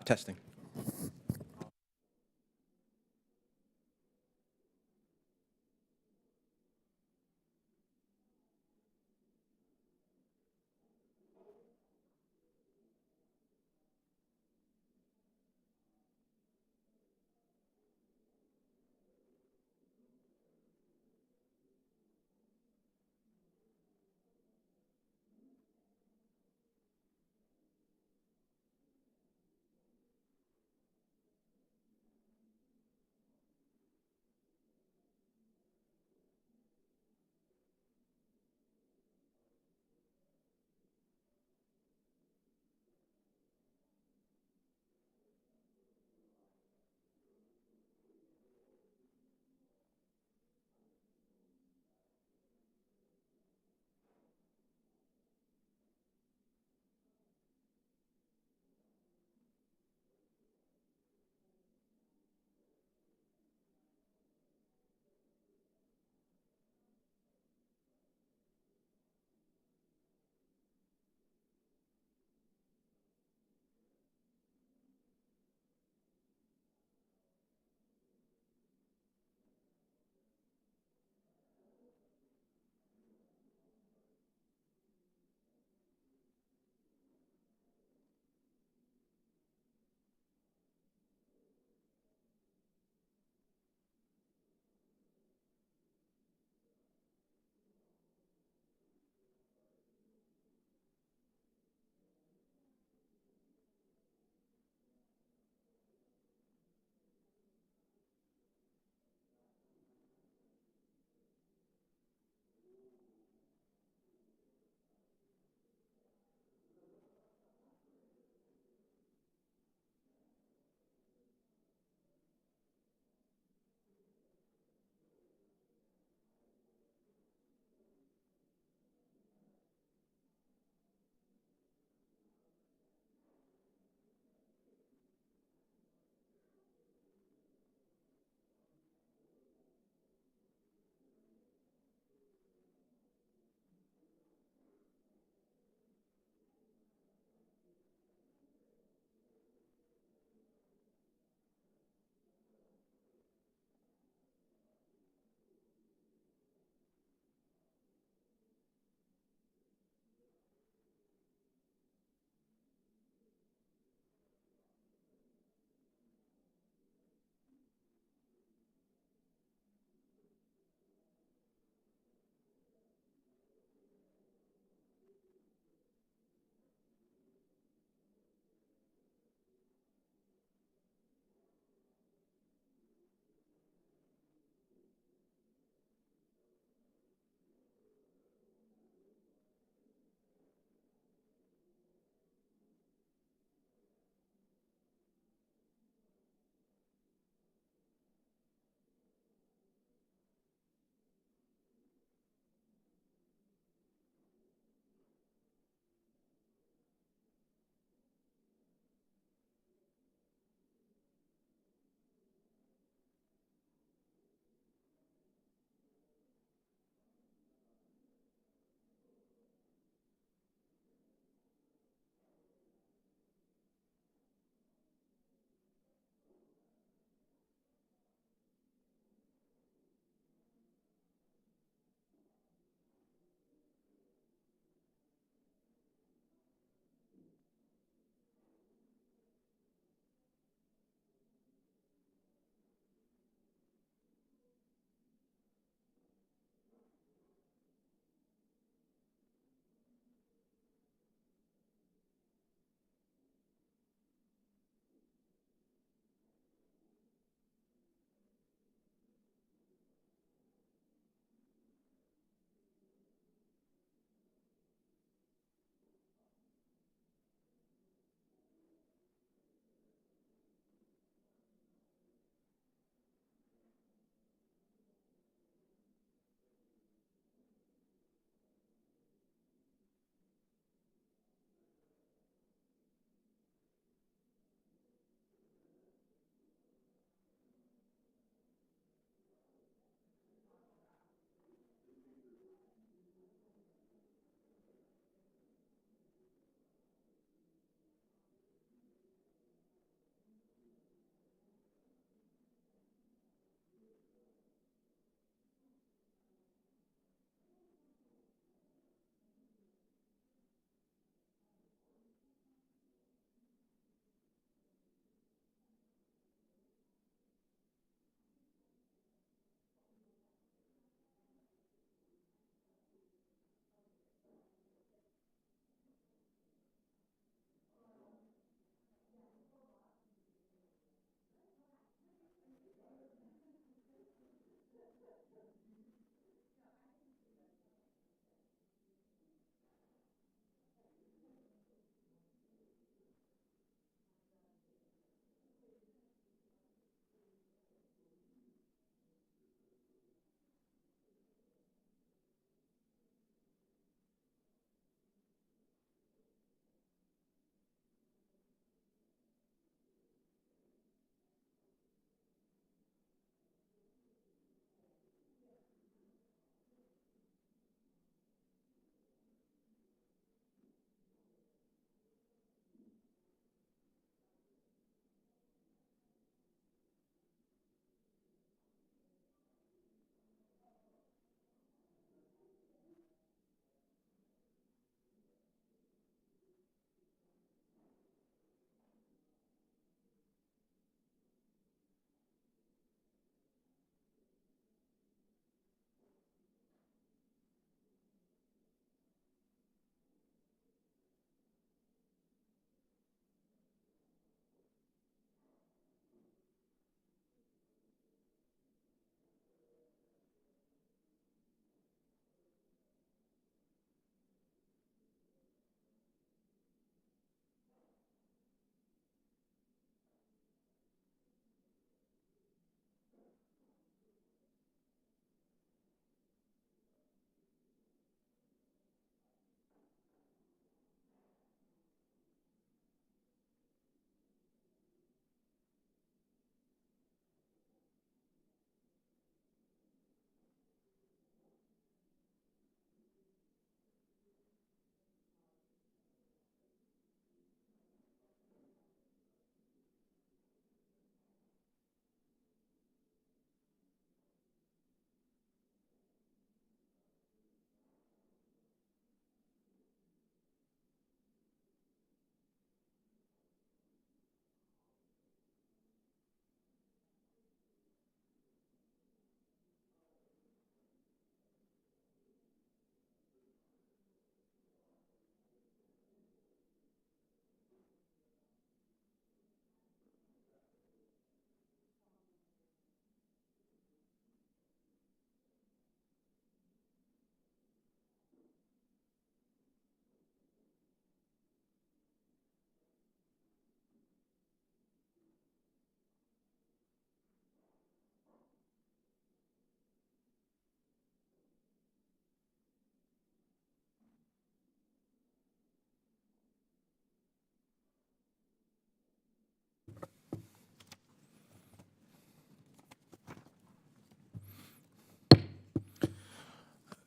Testing.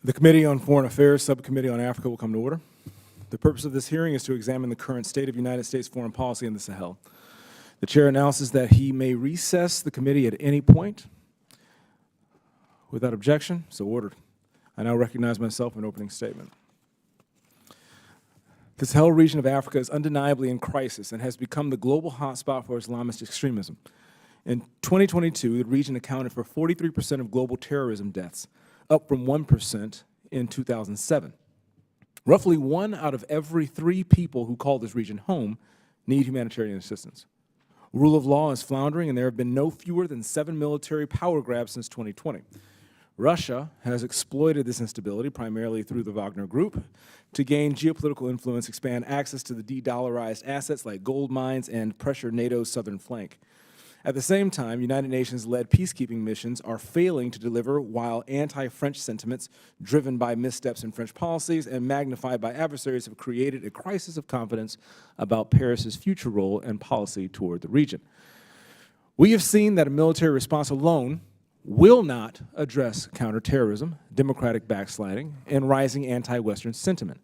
The Committee on Foreign Affairs Subcommittee on Africa will come to order. The purpose of this hearing is to examine the current state of United States foreign policy in the Sahel. The chair announces that he may recess the committee at any point. Without objection, so ordered. I now recognize myself for an opening statement. The Sahel region of Africa is undeniably in crisis and has become the global hotspot for Islamist extremism. In 2022, the region accounted for 43% of global terrorism deaths, up from 1% in 2007. Roughly 1 out of every 3 people who call this region home need humanitarian assistance. Rule of law is floundering, and there have been no fewer than 7 military power grabs since 2020. Russia has exploited this instability, primarily through the Wagner Group, to gain geopolitical influence, expand access to the de-dollarized assets like gold mines, and pressure NATO's southern flank. At the same time, United Nations-led peacekeeping missions are failing to deliver, while anti-French sentiments driven by missteps in French policies and magnified by adversaries have created a crisis of confidence about Paris's future role and policy toward the region. We have seen that a military response alone will not address counterterrorism, democratic backsliding, and rising anti-Western sentiment.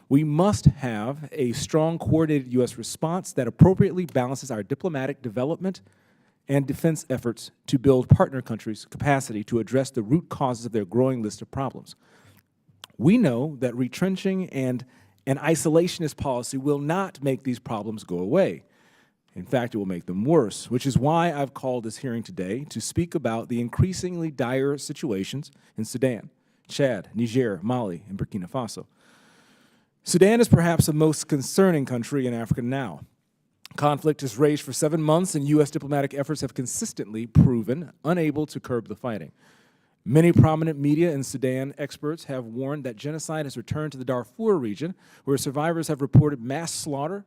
We must have a strong, coordinated U.S. response that appropriately balances our diplomatic development and defense efforts to build partner countries' capacity to address the root causes of their growing list of problems. We know that retrenching and an isolationist policy will not make these problems go away. In fact, it will make them worse, which is why I've called this hearing today to speak about the increasingly dire situations in Sudan, Chad, Niger, Mali, and Burkina Faso. Sudan is perhaps the most concerning country in Africa now. Conflict has raged for 7 months, and U.S. diplomatic efforts have consistently proven unable to curb the fighting. Many prominent media and Sudan experts have warned that genocide has returned to the Darfur region, where survivors have reported mass slaughter,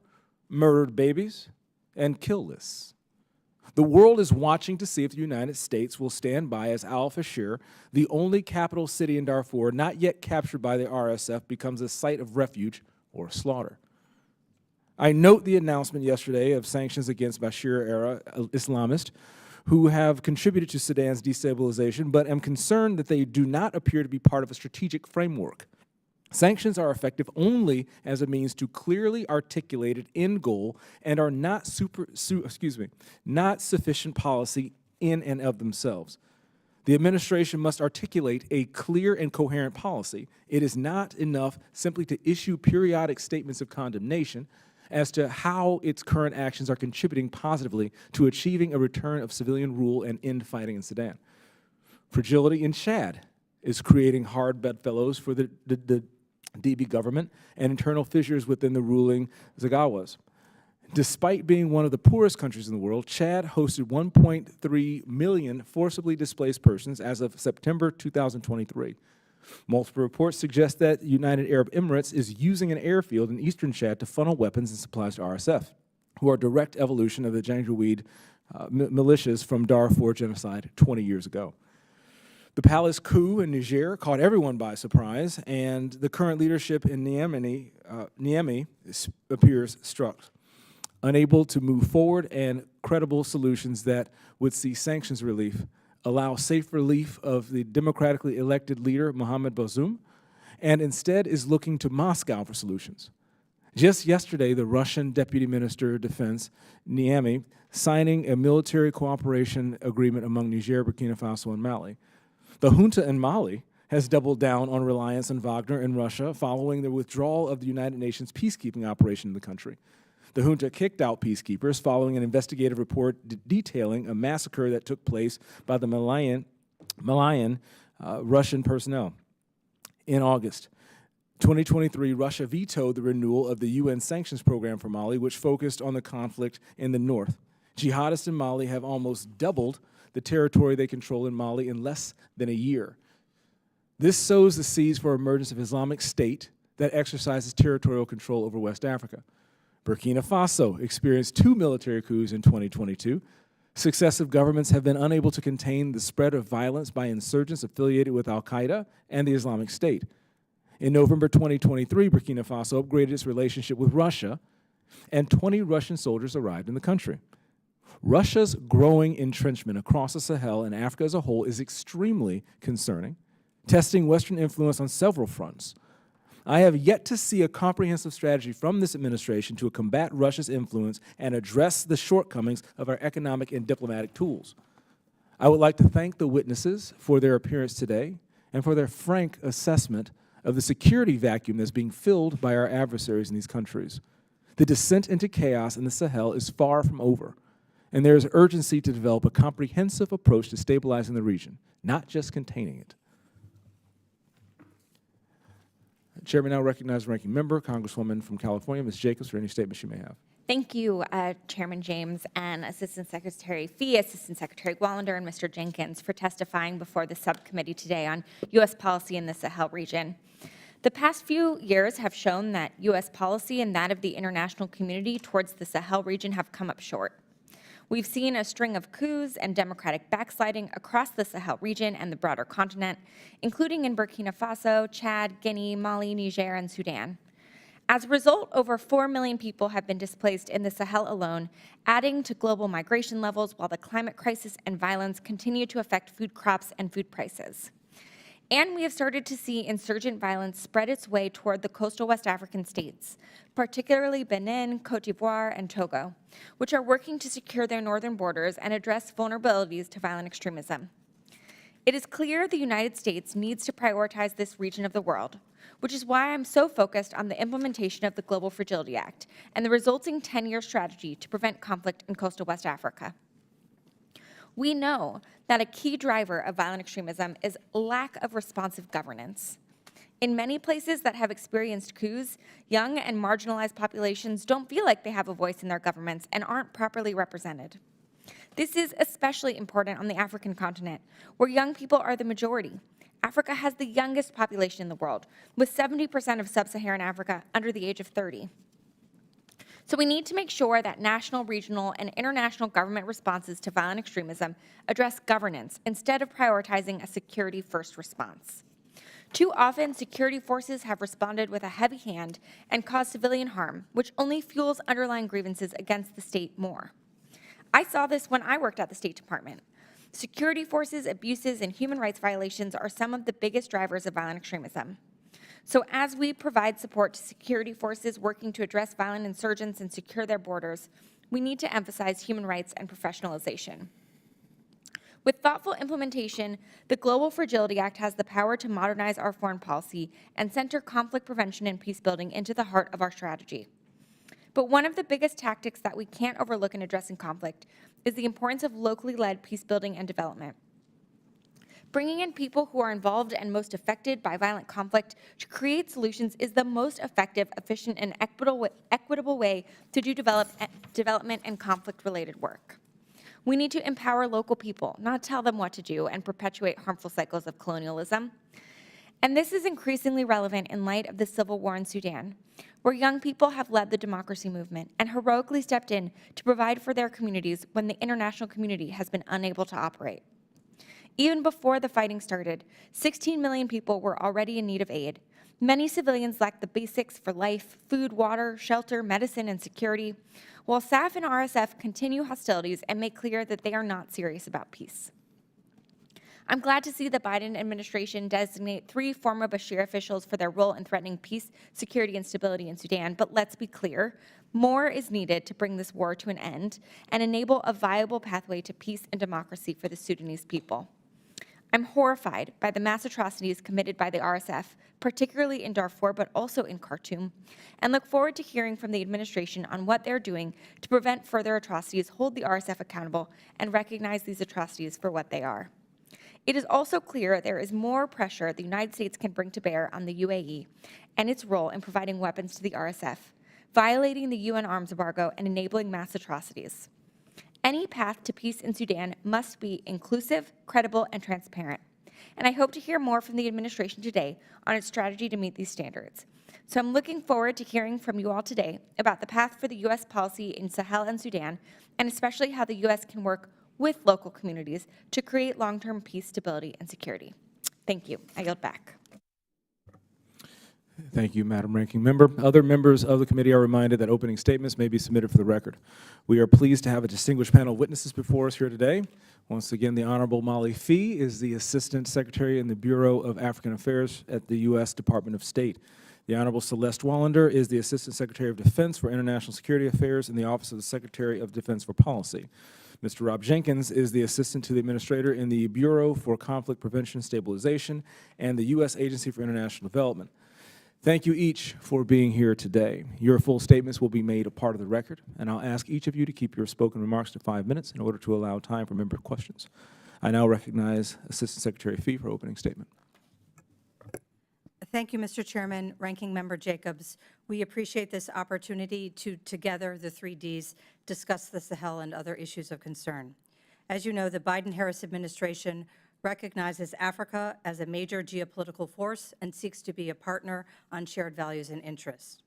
murdered babies, and kill lists. The world is watching to see if the United States will stand by as Al-Fashir, the only capital city in Darfur not yet captured by the RSF, becomes a site of refuge or slaughter. I note the announcement yesterday of sanctions against Bashir-era Islamists who have contributed to Sudan's destabilization, but am concerned that they do not appear to be part of a strategic framework. Sanctions are effective only as a means to clearly articulated end goal and are not sufficient policy in and of themselves. The administration must articulate a clear and coherent policy. It is not enough simply to issue periodic statements of condemnation as to how its current actions are contributing positively to achieving a return of civilian rule and end fighting in Sudan. Fragility in Chad is creating hard bedfellows for the DB government and internal fissures within the ruling Zagawas. Despite being one of the poorest countries in the world, Chad hosted 1.3 million forcibly displaced persons as of September 2023. Multiple reports suggest that the United Arab Emirates is using an airfield in eastern Chad to funnel weapons and supplies to RSF, who are a direct evolution of the Janjaweed militias from Darfur genocide 20 years ago. The palace coup in Niger caught everyone by surprise, and the current leadership in Niamey appears struck, unable to move forward and credible solutions that would see sanctions relief, allow safe relief of the democratically elected leader, Mohamed Bazoum, and instead is looking to Moscow for solutions. Just yesterday, the Russian Deputy Minister of Defense, Niamey, signing a military cooperation agreement among Niger, Burkina Faso, and Mali. The junta in Mali has doubled down on reliance on Wagner in Russia following the withdrawal of the United Nations peacekeeping operation in the country. The junta kicked out peacekeepers following an investigative report detailing a massacre that took place by the Malian Russian personnel. In August 2023, Russia vetoed the renewal of the UN sanctions program for Mali, which focused on the conflict in the north. Jihadists in Mali have almost doubled the territory they control in Mali in less than a year. This sows the seeds for emergence of Islamic State that exercises territorial control over West Africa. Burkina Faso experienced 2 military coups in 2022. Successive governments have been unable to contain the spread of violence by insurgents affiliated with al-Qaeda and the Islamic State. In November 2023, Burkina Faso upgraded its relationship with Russia, and 20 Russian soldiers arrived in the country. Russia's growing entrenchment across the Sahel and Africa as a whole is extremely concerning, testing Western influence on several fronts. I have yet to see a comprehensive strategy from this administration to combat Russia's influence and address the shortcomings of our economic and diplomatic tools. I would like to thank the witnesses for their appearance today and for their frank assessment of the security vacuum that's being filled by our adversaries in these countries. The descent into chaos in the Sahel is far from over, and there is urgency to develop a comprehensive approach to stabilizing the region, not just containing it. Chairman now recognizes Ranking Member, Congresswoman from California, Ms. Jenkins, for any statements she may have. Thank you, Chairman James and Assistant Secretary Phee, Assistant Secretary Wallander, and Mr. Jenkins for testifying before the subcommittee today on U.S. policy in the Sahel region. The past few years have shown that U.S. policy and that of the international community towards the Sahel region have come up short. We've seen a string of coups and democratic backsliding across the Sahel region and the broader continent, including in Burkina Faso, Chad, Guinea, Mali, Niger, and Sudan. As a result, over 4 million people have been displaced in the Sahel alone, adding to global migration levels while the climate crisis and violence continue to affect food crops and food prices. And we have started to see insurgent violence spread its way toward the coastal West African states, particularly Benin, Cote d'Ivoire, and Togo, which are working to secure their northern borders and address vulnerabilities to violent extremism. It is clear the United States needs to prioritize this region of the world, which is why I'm so focused on the implementation of the Global Fragility Act and the resulting 10-year strategy to prevent conflict in coastal West Africa. We know that a key driver of violent extremism is lack of responsive governance. In many places that have experienced coups, young and marginalized populations don't feel like they have a voice in their governments and aren't properly represented. This is especially important on the African continent, where young people are the majority. Africa has the youngest population in the world, with 70% of sub-Saharan Africa under the age of 30. So we need to make sure that national, regional, and international government responses to violent extremism address governance instead of prioritizing a security-first response. Too often, security forces have responded with a heavy hand and caused civilian harm, which only fuels underlying grievances against the state more. I saw this when I worked at the State Department. Security forces, abuses, and human rights violations are some of the biggest drivers of violent extremism. So as we provide support to security forces working to address violent insurgents and secure their borders, we need to emphasize human rights and professionalization. With thoughtful implementation, the Global Fragility Act has the power to modernize our foreign policy and center conflict prevention and peace building into the heart of our strategy. But one of the biggest tactics that we can't overlook in addressing conflict is the importance of locally led peace building and development. Bringing in people who are involved and most affected by violent conflict to create solutions is the most effective, efficient, and equitable way to do development and conflict-related work. We need to empower local people, not tell them what to do and perpetuate harmful cycles of colonialism. And this is increasingly relevant in light of the civil war in Sudan, where young people have led the democracy movement and heroically stepped in to provide for their communities when the international community has been unable to operate. Even before the fighting started, 16 million people were already in need of aid. Many civilians lack the basics for life: food, water, shelter, medicine, and security, while SAF and RSF continue hostilities and make clear that they are not serious about peace. I'm glad to see the Biden administration designate 3 former Bashir officials for their role in threatening peace, security, and stability in Sudan, but let's be clear, more is needed to bring this war to an end and enable a viable pathway to peace and democracy for the Sudanese people. I'm horrified by the mass atrocities committed by the RSF, particularly in Darfur, but also in Khartoum, and look forward to hearing from the administration on what they're doing to prevent further atrocities, hold the RSF accountable, and recognize these atrocities for what they are. It is also clear there is more pressure the United States can bring to bear on the UAE and its role in providing weapons to the RSF, violating the UN arms embargo and enabling mass atrocities. Any path to peace in Sudan must be inclusive, credible, and transparent. And I hope to hear more from the administration today on its strategy to meet these standards. So I'm looking forward to hearing from you all today about the path for the U.S. policy in Sahel and Sudan, and especially how the U.S. can work with local communities to create long-term peace, stability, and security. Thank you. I yield back. Thank you, Madam Ranking Member. Other members of the committee are reminded that opening statements may be submitted for the record. We are pleased to have a distinguished panel of witnesses before us here today. Once again, the Honorable Molly Phee is the Assistant Secretary in the Bureau of African Affairs at the U.S. Department of State. The Honorable Celeste Wallander is the Assistant Secretary of Defense for International Security Affairs in the Office of the Secretary of Defense for Policy. Mr. Rob Jenkins is the Assistant to the Administrator in the Bureau for Conflict Prevention, Stabilization, and the U.S. Agency for International Development. Thank you each for being here today. Your full statements will be made a part of the record, and I'll ask each of you to keep your spoken remarks to 5 minutes in order to allow time for member questions. I now recognize Assistant Secretary Phee for opening statement. Thank you, Mr. Chairman, Ranking Member Jacobs. We appreciate this opportunity to, together, the 3Ds, discuss the Sahel and other issues of concern. As you know, the Biden-Harris administration recognizes Africa as a major geopolitical force and seeks to be a partner on shared values and interests.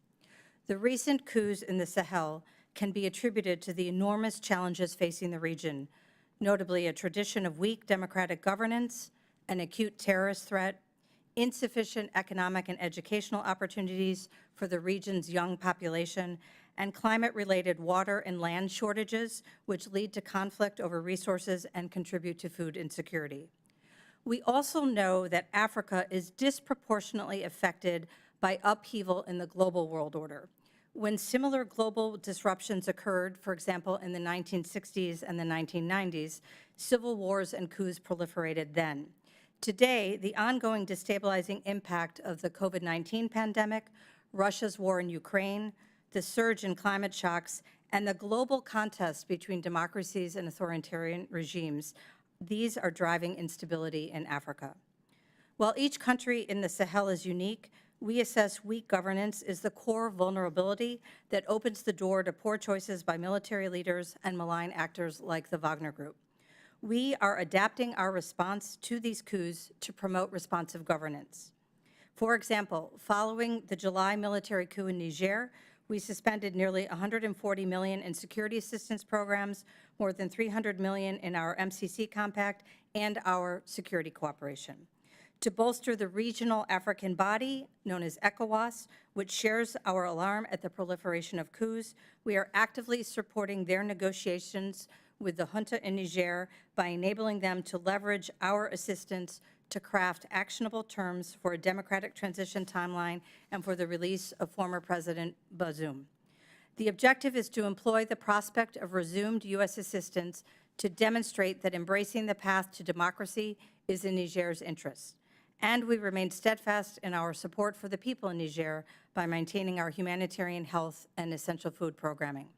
The recent coups in the Sahel can be attributed to the enormous challenges facing the region, notably a tradition of weak democratic governance, an acute terrorist threat, insufficient economic and educational opportunities for the region's young population, and climate-related water and land shortages, which lead to conflict over resources and contribute to food insecurity. We also know that Africa is disproportionately affected by upheaval in the global world order. When similar global disruptions occurred, for example, in the 1960s and the 1990s, civil wars and coups proliferated then. Today, the ongoing destabilizing impact of the COVID-19 pandemic, Russia's war in Ukraine, the surge in climate shocks, and the global contest between democracies and authoritarian regimes, these are driving instability in Africa. While each country in the Sahel is unique, we assess weak governance is the core vulnerability that opens the door to poor choices by military leaders and malign actors like the Wagner Group. We are adapting our response to these coups to promote responsive governance. For example, following the July military coup in Niger, we suspended nearly $140 million in security assistance programs, more than $300 million in our MCC compact, and our security cooperation. To bolster the regional African body, known as ECOWAS, which shares our alarm at the proliferation of coups, we are actively supporting their negotiations with the junta in Niger by enabling them to leverage our assistance to craft actionable terms for a democratic transition timeline and for the release of former President Bazoum. The objective is to employ the prospect of resumed U.S. assistance to demonstrate that embracing the path to democracy is in Niger's interests. And we remain steadfast in our support for the people in Niger by maintaining our humanitarian health and essential food programming.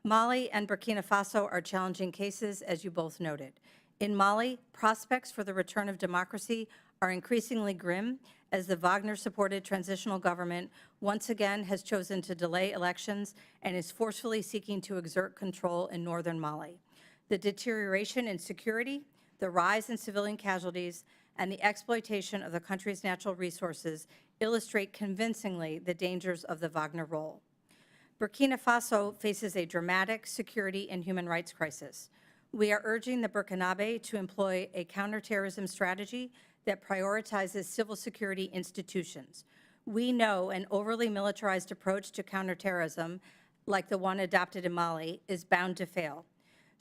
Mali and Burkina Faso are challenging cases, as you both noted. In Mali, prospects for the return of democracy are increasingly grim as the Wagner-supported transitional government once again has chosen to delay elections and is forcefully seeking to exert control in northern Mali. The deterioration in security, the rise in civilian casualties, and the exploitation of the country's natural resources illustrate convincingly the dangers of the Wagner role. Burkina Faso faces a dramatic security and human rights crisis. We are urging the Burkinabe to employ a counterterrorism strategy that prioritizes civil security institutions. We know an overly militarized approach to counterterrorism, like the one adopted in Mali, is bound to fail.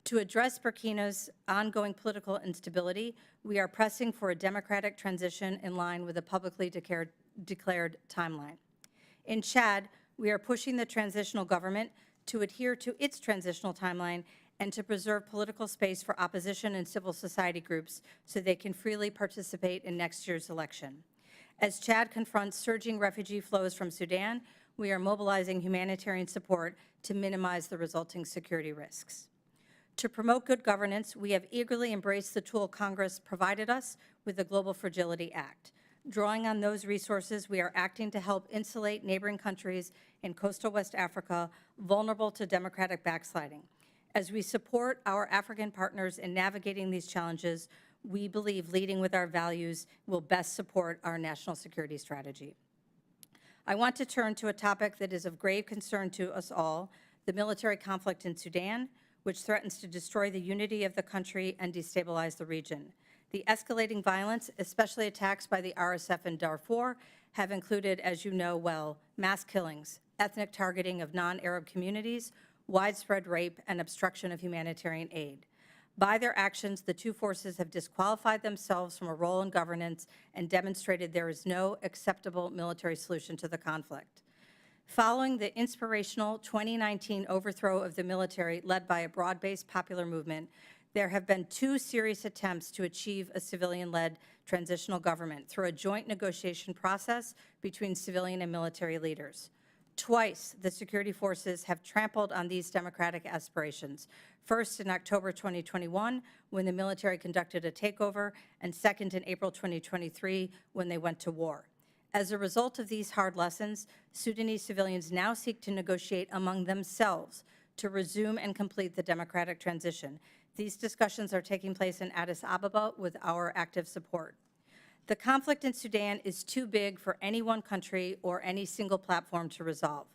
To address Burkina's ongoing political instability, we are pressing for a democratic transition in line with a publicly declared timeline. In Chad, we are pushing the transitional government to adhere to its transitional timeline and to preserve political space for opposition and civil society groups so they can freely participate in next year's election. As Chad confronts surging refugee flows from Sudan, we are mobilizing humanitarian support to minimize the resulting security risks. To promote good governance, we have eagerly embraced the tool Congress provided us with the Global Fragility Act. Drawing on those resources, we are acting to help insulate neighboring countries in coastal West Africa vulnerable to democratic backsliding. As we support our African partners in navigating these challenges, we believe leading with our values will best support our national security strategy. I want to turn to a topic that is of grave concern to us all, the military conflict in Sudan, which threatens to destroy the unity of the country and destabilize the region. The escalating violence, especially attacks by the RSF in Darfur, have included, as you know well, mass killings, ethnic targeting of non-Arab communities, widespread rape, and obstruction of humanitarian aid. By their actions, the two forces have disqualified themselves from a role in governance and demonstrated there is no acceptable military solution to the conflict. Following the inspirational 2019 overthrow of the military led by a broad-based popular movement, there have been two serious attempts to achieve a civilian-led transitional government through a joint negotiation process between civilian and military leaders. Twice, the security forces have trampled on these democratic aspirations, first in October 2021, when the military conducted a takeover, and second in April 2023, when they went to war. As a result of these hard lessons, Sudanese civilians now seek to negotiate among themselves to resume and complete the democratic transition. These discussions are taking place in Addis Ababa with our active support. The conflict in Sudan is too big for any one country or any single platform to resolve.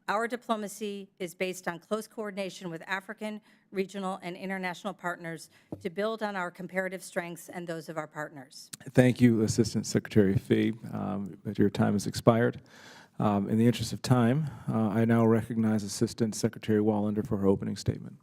Our diplomacy is based on close coordination with African, regional, and international partners to build on our comparative strengths and those of our partners. Thank you, Assistant Secretary Phee. But your time has expired. In the interest of time, I now recognize Assistant Secretary Wallander for her opening statement.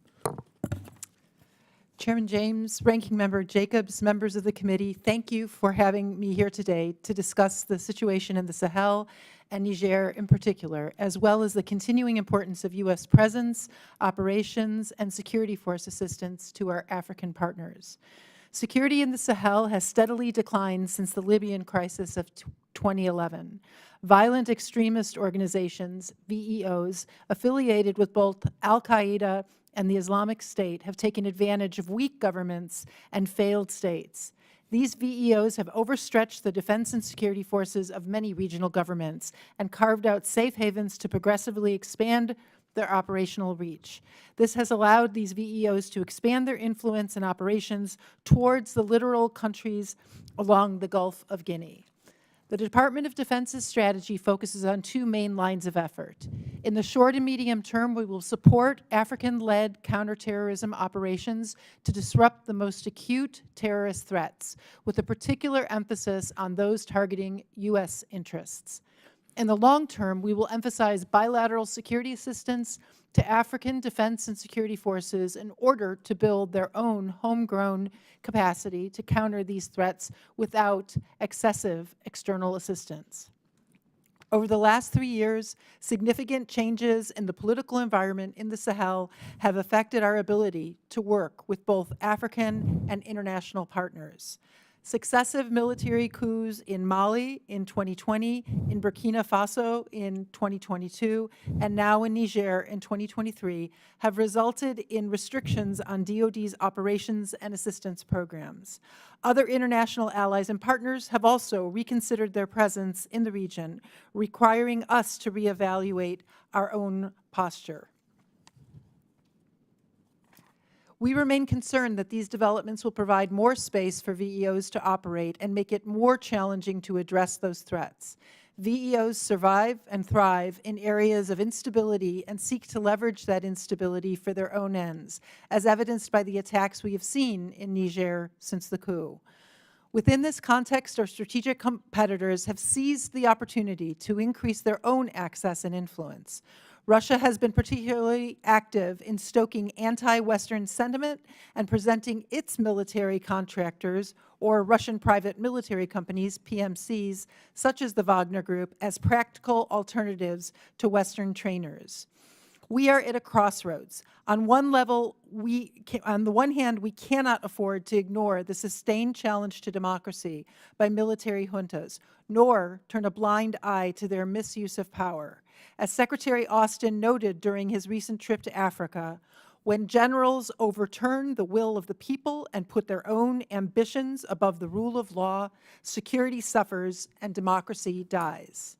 Chairman James, Ranking Member Jacobs, members of the committee, thank you for having me here today to discuss the situation in the Sahel and Niger in particular, as well as the continuing importance of U.S. presence, operations, and security force assistance to our African partners. Security in the Sahel has steadily declined since the Libyan crisis of 2011. Violent extremist organizations, VEOs, affiliated with both al-Qaeda and the Islamic State have taken advantage of weak governments and failed states. These VEOs have overstretched the defense and security forces of many regional governments and carved out safe havens to progressively expand their operational reach. This has allowed these VEOs to expand their influence and operations towards the littoral countries along the Gulf of Guinea. The Department of Defense's strategy focuses on two main lines of effort. In the short and medium term, we will support African-led counterterrorism operations to disrupt the most acute terrorist threats, with a particular emphasis on those targeting U.S. interests. In the long term, we will emphasize bilateral security assistance to African defense and security forces in order to build their own homegrown capacity to counter these threats without excessive external assistance. Over the last 3 years, significant changes in the political environment in the Sahel have affected our ability to work with both African and international partners. Successive military coups in Mali in 2020, in Burkina Faso in 2022, and now in Niger in 2023 have resulted in restrictions on DoD's operations and assistance programs. Other international allies and partners have also reconsidered their presence in the region, requiring us to reevaluate our own posture. We remain concerned that these developments will provide more space for VEOs to operate and make it more challenging to address those threats. VEOs survive and thrive in areas of instability and seek to leverage that instability for their own ends, as evidenced by the attacks we have seen in Niger since the coup. Within this context, our strategic competitors have seized the opportunity to increase their own access and influence. Russia has been particularly active in stoking anti-Western sentiment and presenting its military contractors, or Russian private military companies, PMCs, such as the Wagner Group, as practical alternatives to Western trainers. We are at a crossroads. On one level, on the one hand, we cannot afford to ignore the sustained challenge to democracy by military juntas, nor turn a blind eye to their misuse of power. As Secretary Austin noted during his recent trip to Africa, when generals overturn the will of the people and put their own ambitions above the rule of law, security suffers and democracy dies.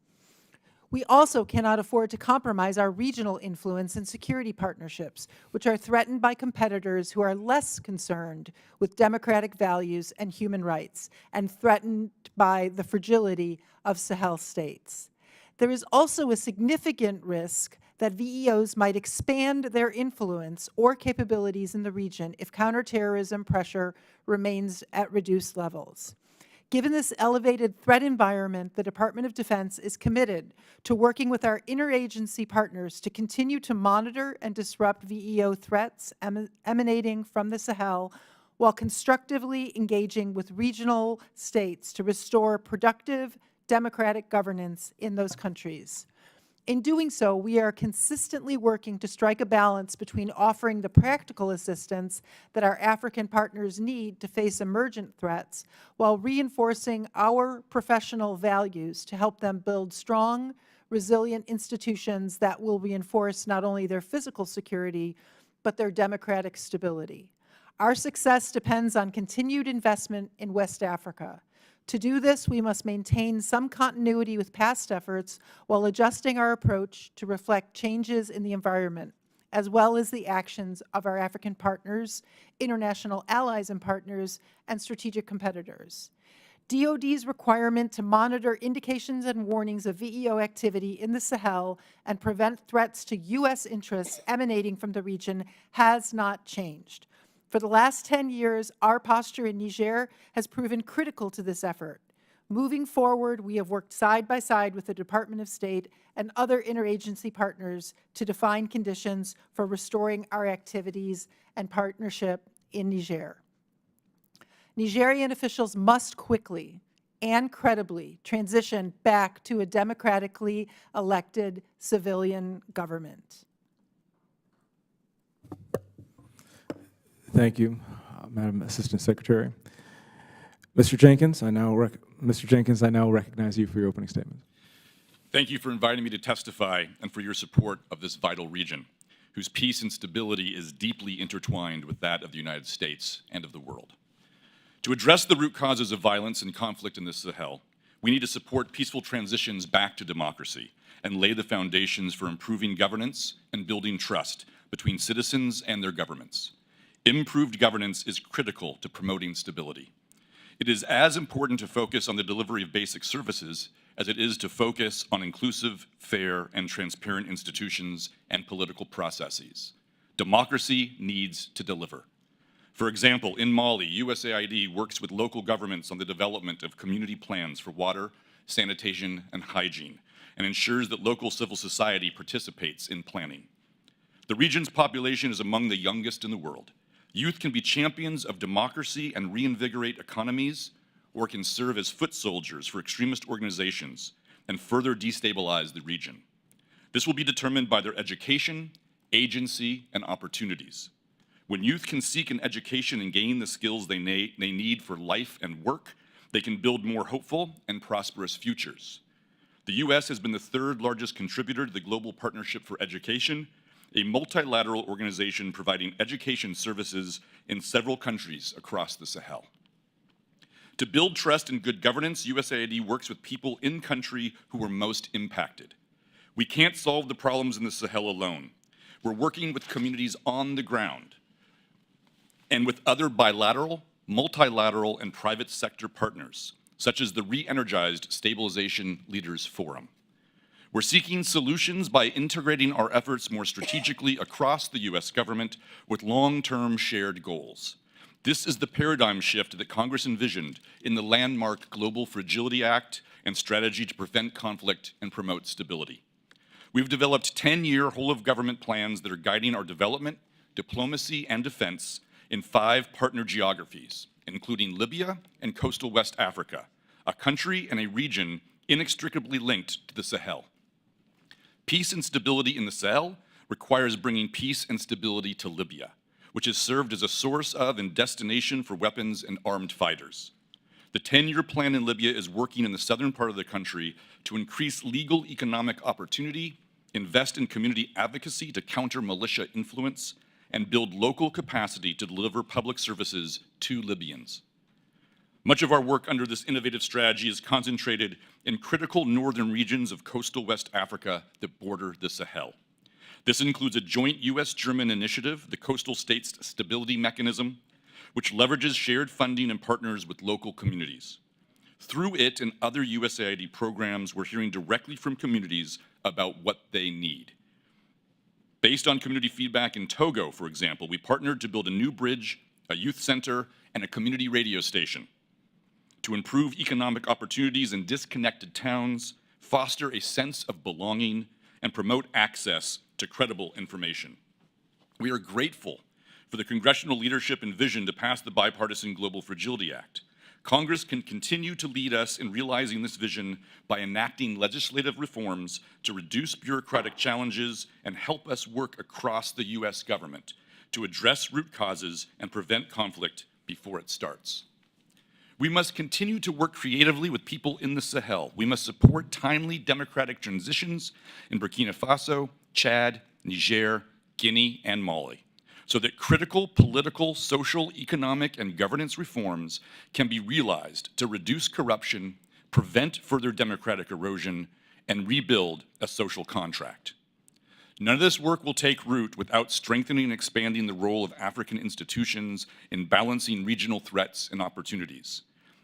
We also cannot afford to compromise our regional influence and security partnerships, which are threatened by competitors who are less concerned with democratic values and human rights and threatened by the fragility of Sahel states. There is also a significant risk that VEOs might expand their influence or capabilities in the region if counterterrorism pressure remains at reduced levels. Given this elevated threat environment, the Department of Defense is committed to working with our interagency partners to continue to monitor and disrupt VEO threats emanating from the Sahel, while constructively engaging with regional states to restore productive democratic governance in those countries. In doing so, we are consistently working to strike a balance between offering the practical assistance that our African partners need to face emergent threats, while reinforcing our professional values to help them build strong, resilient institutions that will reinforce not only their physical security, but their democratic stability. Our success depends on continued investment in West Africa. To do this, we must maintain some continuity with past efforts while adjusting our approach to reflect changes in the environment, as well as the actions of our African partners, international allies and partners, and strategic competitors. DoD's requirement to monitor indications and warnings of VEO activity in the Sahel and prevent threats to U.S. interests emanating from the region has not changed. For the last 10 years, our posture in Niger has proven critical to this effort. Moving forward, we have worked side by side with the Department of State and other interagency partners to define conditions for restoring our activities and partnership in Niger. Nigerian officials must quickly and credibly transition back to a democratically elected civilian government. Thank you, Madam Assistant Secretary. Mr. Jenkins, I now recognize you for your opening statement. Thank you for inviting me to testify and for your support of this vital region, whose peace and stability is deeply intertwined with that of the United States and of the world. To address the root causes of violence and conflict in the Sahel, we need to support peaceful transitions back to democracy and lay the foundations for improving governance and building trust between citizens and their governments. Improved governance is critical to promoting stability. It is as important to focus on the delivery of basic services as it is to focus on inclusive, fair, and transparent institutions and political processes. Democracy needs to deliver. For example, in Mali, USAID works with local governments on the development of community plans for water, sanitation, and hygiene, and ensures that local civil society participates in planning. The region's population is among the youngest in the world. Youth can be champions of democracy and reinvigorate economies, or can serve as foot soldiers for extremist organizations and further destabilize the region. This will be determined by their education, agency, and opportunities. When youth can seek an education and gain the skills they need for life and work, they can build more hopeful and prosperous futures. The U.S. has been the third largest contributor to the Global Partnership for Education, a multilateral organization providing education services in several countries across the Sahel. To build trust and good governance, USAID works with people in country who are most impacted. We can't solve the problems in the Sahel alone. We're working with communities on the ground and with other bilateral, multilateral, and private sector partners, such as the re-energized Stabilization Leaders Forum. We're seeking solutions by integrating our efforts more strategically across the U.S. government with long-term shared goals. This is the paradigm shift that Congress envisioned in the landmark Global Fragility Act and Strategy to Prevent Conflict and Promote Stability. We've developed 10-year whole-of-government plans that are guiding our development, diplomacy, and defense in 5 partner geographies, including Libya and coastal West Africa, a country and a region inextricably linked to the Sahel. Peace and stability in the Sahel requires bringing peace and stability to Libya, which has served as a source of and destination for weapons and armed fighters. The 10-year plan in Libya is working in the southern part of the country to increase legal economic opportunity, invest in community advocacy to counter militia influence, and build local capacity to deliver public services to Libyans. Much of our work under this innovative strategy is concentrated in critical northern regions of coastal West Africa that border the Sahel. This includes a joint US-German initiative, the Coastal States Stability Mechanism, which leverages shared funding and partners with local communities. Through it and other USAID programs, we're hearing directly from communities about what they need. Based on community feedback in Togo, for example, we partnered to build a new bridge, a youth center, and a community radio station. to improve economic opportunities in disconnected towns, foster a sense of belonging, and promote access to credible information. We are grateful for the congressional leadership and vision to pass the Bipartisan Global Fragility Act. Congress can continue to lead us in realizing this vision by enacting legislative reforms to reduce bureaucratic challenges and help us work across the U.S. government to address root causes and prevent conflict before it starts. We must continue to work creatively with people in the Sahel. We must support timely democratic transitions in Burkina Faso, Chad, Niger, Guinea, and Mali, so that critical political, social, economic, and governance reforms can be realized to reduce corruption, prevent further democratic erosion, and rebuild a social contract. None of this work will take root without strengthening and expanding the role of African institutions in balancing regional threats and opportunities.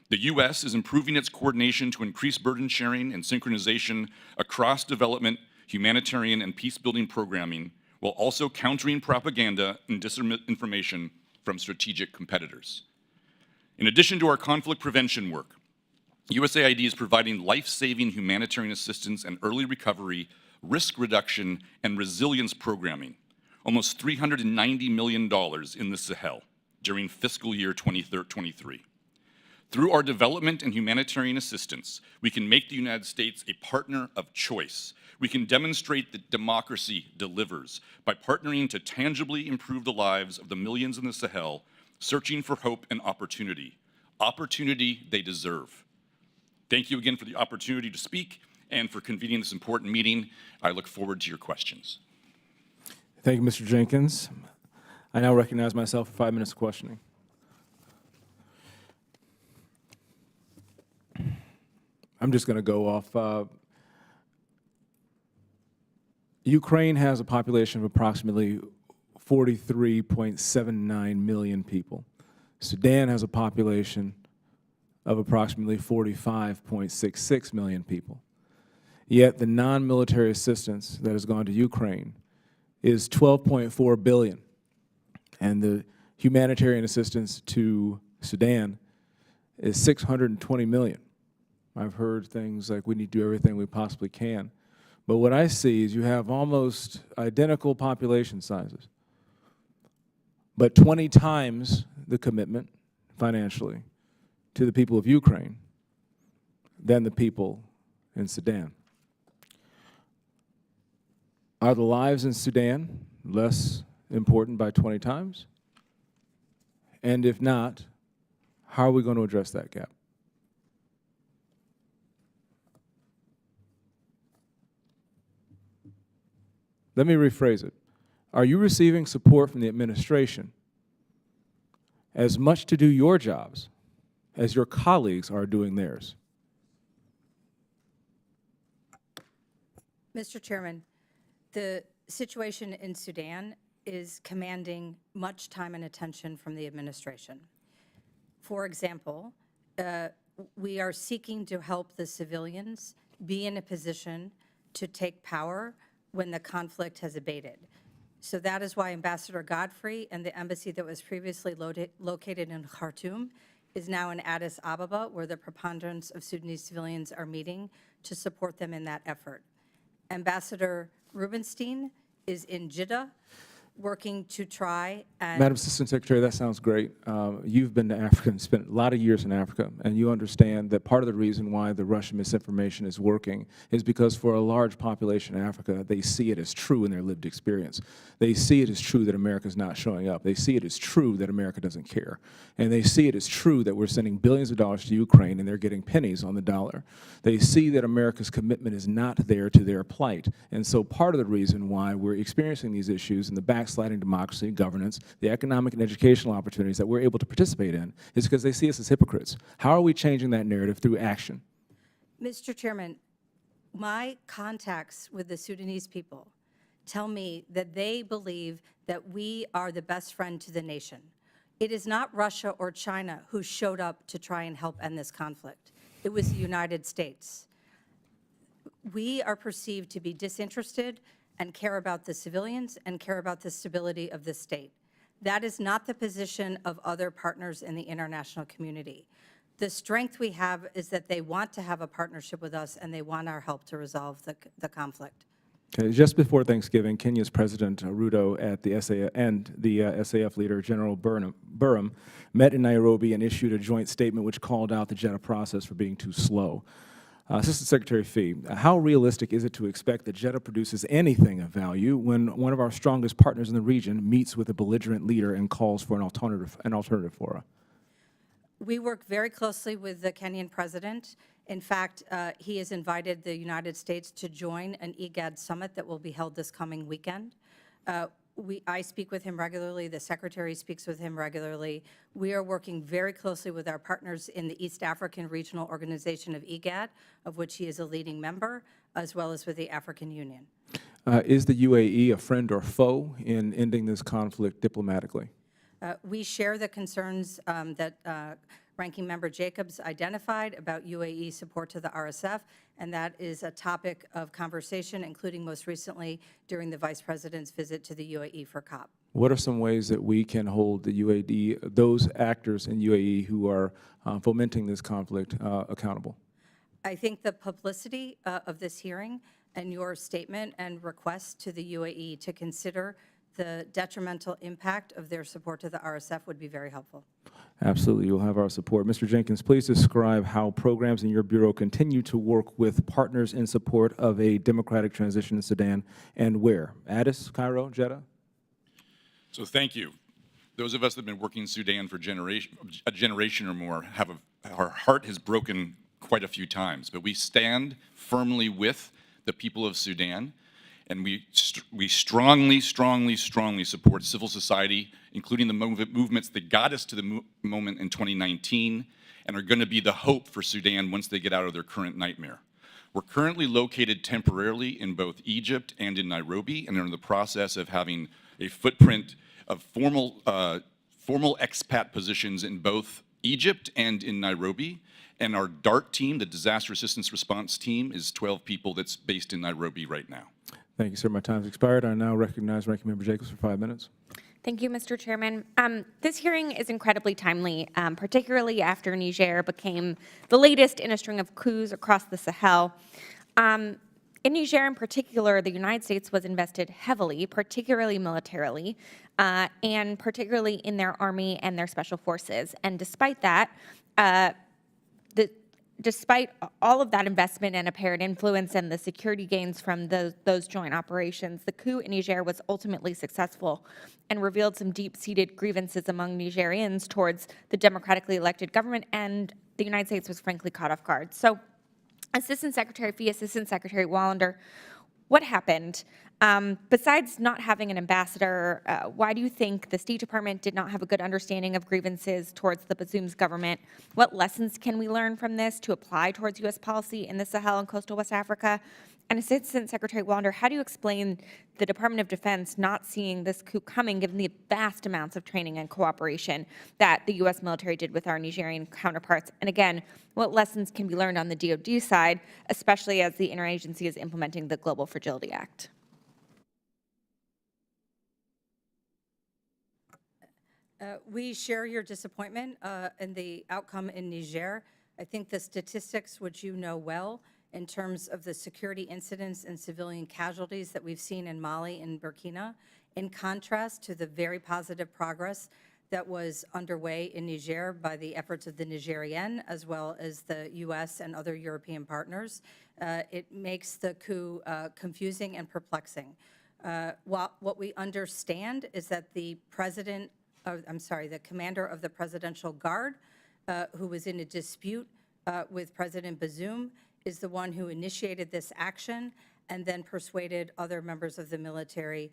The U.S. is improving its coordination to increase burden sharing and synchronization across development, humanitarian, and peace-building programming, while also countering propaganda and disinformation from strategic competitors. In addition to our conflict prevention work, USAID is providing life-saving humanitarian assistance and early recovery, risk reduction, and resilience programming, almost $390 million in the Sahel during fiscal year 2023. Through our development and humanitarian assistance, we can make the United States a partner of choice. We can demonstrate that democracy delivers by partnering to tangibly improve the lives of the millions in the Sahel, searching for hope and opportunity they deserve. Thank you again for the opportunity to speak and for convening this important meeting. I look forward to your questions. Thank you, Mr. Jenkins. I now recognize myself for 5 minutes of questioning. I'm just going to go off. Ukraine has a population of approximately 43.79 million people. Sudan has a population of approximately 45.66 million people. Yet the non-military assistance that has gone to Ukraine is 12.4 billion, and the humanitarian assistance to Sudan is 620 million. I've heard things like we need to do everything we possibly can. But what I see is you have almost identical population sizes, but 20 times the commitment financially to the people of Ukraine than the people in Sudan. Are the lives in Sudan less important by 20 times? And if not, how are we going to address that gap? Let me rephrase it. Are you receiving support from the administration as much to do your jobs as your colleagues are doing theirs? Mr. Chairman, the situation in Sudan is commanding much time and attention from the administration. For example, we are seeking to help the civilians be in a position to take power when the conflict has abated. So that is why Ambassador Godfrey and the embassy that was previously located in Khartoum is now in Addis Ababa, where the preponderance of Sudanese civilians are meeting to support them in that effort. Ambassador Rubenstein is in Jeddah, working to try and— Madam Assistant Secretary, that sounds great. You've been to Africa and spent a lot of years in Africa, and you understand that part of the reason why the Russian misinformation is working is because for a large population in Africa, they see it as true in their lived experience. They see it as true that America's not showing up. They see it as true that America doesn't care. And they see it as true that we're sending billions of dollars to Ukraine and they're getting pennies on the dollar. They see that America's commitment is not there to their plight. And so part of the reason why we're experiencing these issues in the backsliding democracy, governance, the economic and educational opportunities that we're able to participate in is because they see us as hypocrites. How are we changing that narrative through action? Mr. Chairman, my contacts with the Sudanese people tell me that they believe that we are the best friend to the nation. It is not Russia or China who showed up to try and help end this conflict. It was the United States. We are perceived to be disinterested and care about the civilians and care about the stability of the state. That is not the position of other partners in the international community. The strength we have is that they want to have a partnership with us, and they want our help to resolve the conflict. Okay, just before Thanksgiving, Kenya's President Ruto at the SAF and the SAF leader General Burham met in Nairobi and issued a joint statement which called out the Jeddah process for being too slow. Assistant Secretary Phee, how realistic is it to expect that Jeddah produces anything of value when one of our strongest partners in the region meets with a belligerent leader and calls for an alternative fora? We work very closely with the Kenyan president. In fact, he has invited the United States to join an IGAD summit that will be held this coming weekend. I speak with him regularly. The Secretary speaks with him regularly. We are working very closely with our partners in the East African Regional Organization of IGAD, of which he is a leading member, as well as with the African Union. Is the UAE a friend or foe in ending this conflict diplomatically? We share the concerns that Ranking Member Jacobs identified about UAE support to the RSF, and that is a topic of conversation, including most recently during the Vice President's visit to the UAE for COP. What are some ways that we can hold the UAE, those actors in UAE who are fomenting this conflict, accountable? I think the publicity of this hearing and your statement and request to the UAE to consider the detrimental impact of their support to the RSF would be very helpful. Absolutely, you'll have our support. Mr. Jenkins, please describe how programs in your bureau continue to work with partners in support of a democratic transition in Sudan, and where? Addis, Cairo, Jeddah? So thank you. Those of us that have been working in Sudan for a generation or more our heart has broken quite a few times, but we stand firmly with the people of Sudan, and we strongly support civil society, including the movements that got us to the moment in 2019 and are going to be the hope for Sudan once they get out of their current nightmare. We're currently located temporarily in both Egypt and in Nairobi, and are in the process of having a footprint of formal expat positions in both Egypt and in Nairobi. And our DART team, the Disaster Assistance Response Team, is 12 people that's based in Nairobi right now. Thank you, sir. My time's expired. I now recognize Ranking Member Jacobs for 5 minutes. Thank you, Mr. Chairman. This hearing is incredibly timely, particularly after Niger became the latest in a string of coups across the Sahel. In Niger in particular, the United States was invested heavily, particularly militarily, and particularly in their army and their special forces. And despite that, despite all of that investment and apparent influence and the security gains from those joint operations, the coup in Niger was ultimately successful and revealed some deep-seated grievances among Nigerians towards the democratically elected government, and the United States was frankly caught off guard. So, Assistant Secretary Phee, Assistant Secretary Wallander, what happened? Besides not having an ambassador, why do you think the State Department did not have a good understanding of grievances towards the Bazoum's government? What lessons can we learn from this to apply towards U.S. policy in the Sahel and coastal West Africa? And Assistant Secretary Wallander, how do you explain the Department of Defense not seeing this coup coming, given the vast amounts of training and cooperation that the U.S. military did with our Nigerian counterparts? And again, what lessons can be learned on the DoD side, especially as the interagency is implementing the Global Fragility Act? We share your disappointment in the outcome in Niger. I think the statistics, which you know well, in terms of the security incidents and civilian casualties that we've seen in Mali and Burkina, in contrast to the very positive progress that was underway in Niger by the efforts of the Nigerian, as well as the U.S. and other European partners, it makes the coup confusing and perplexing. What we understand is that the commander of the Presidential Guard, who was in a dispute with President Bazoum, is the one who initiated this action and then persuaded other members of the military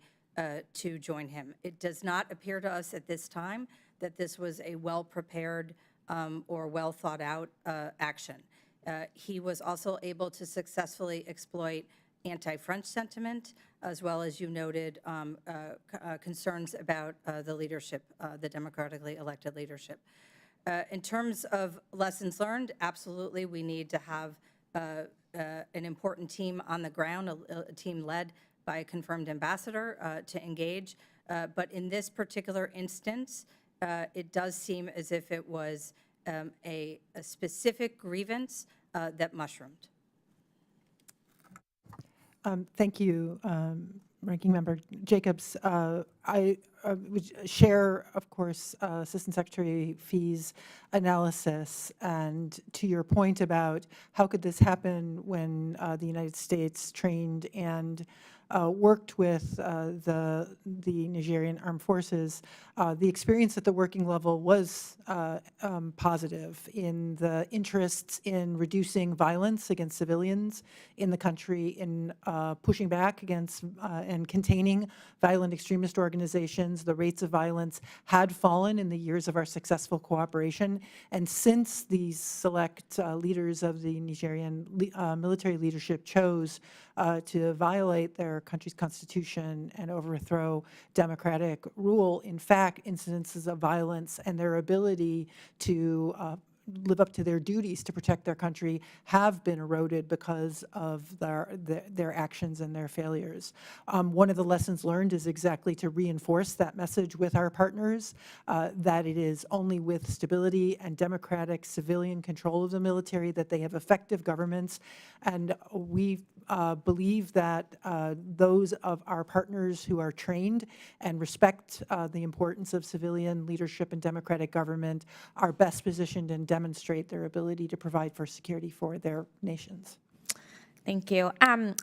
to join him. It does not appear to us at this time that this was a well-prepared or well-thought-out action. He was also able to successfully exploit anti-French sentiment, as well as you noted concerns about the leadership, the democratically elected leadership. In terms of lessons learned, absolutely we need to have an important team on the ground, a team led by a confirmed ambassador to engage. But in this particular instance, it does seem as if it was a specific grievance that mushroomed. Thank you, Ranking Member Jacobs. I would share, of course, Assistant Secretary Phee's analysis, and to your point about how could this happen when the United States trained and worked with the Nigerian Armed Forces, the experience at the working level was positive in the interests in reducing violence against civilians in the country, in pushing back against and containing violent extremist organizations. The rates of violence had fallen in the years of our successful cooperation, and since these select leaders of the Nigerian military leadership chose to violate their country's constitution and overthrow democratic rule, in fact, incidences of violence and their ability to live up to their duties to protect their country have been eroded because of their actions and their failures. One of the lessons learned is exactly to reinforce that message with our partners, that it is only with stability and democratic civilian control of the military that they have effective governments. And we believe that those of our partners who are trained and respect the importance of civilian leadership and democratic government are best positioned and demonstrate their ability to provide for security for their nations. Thank you.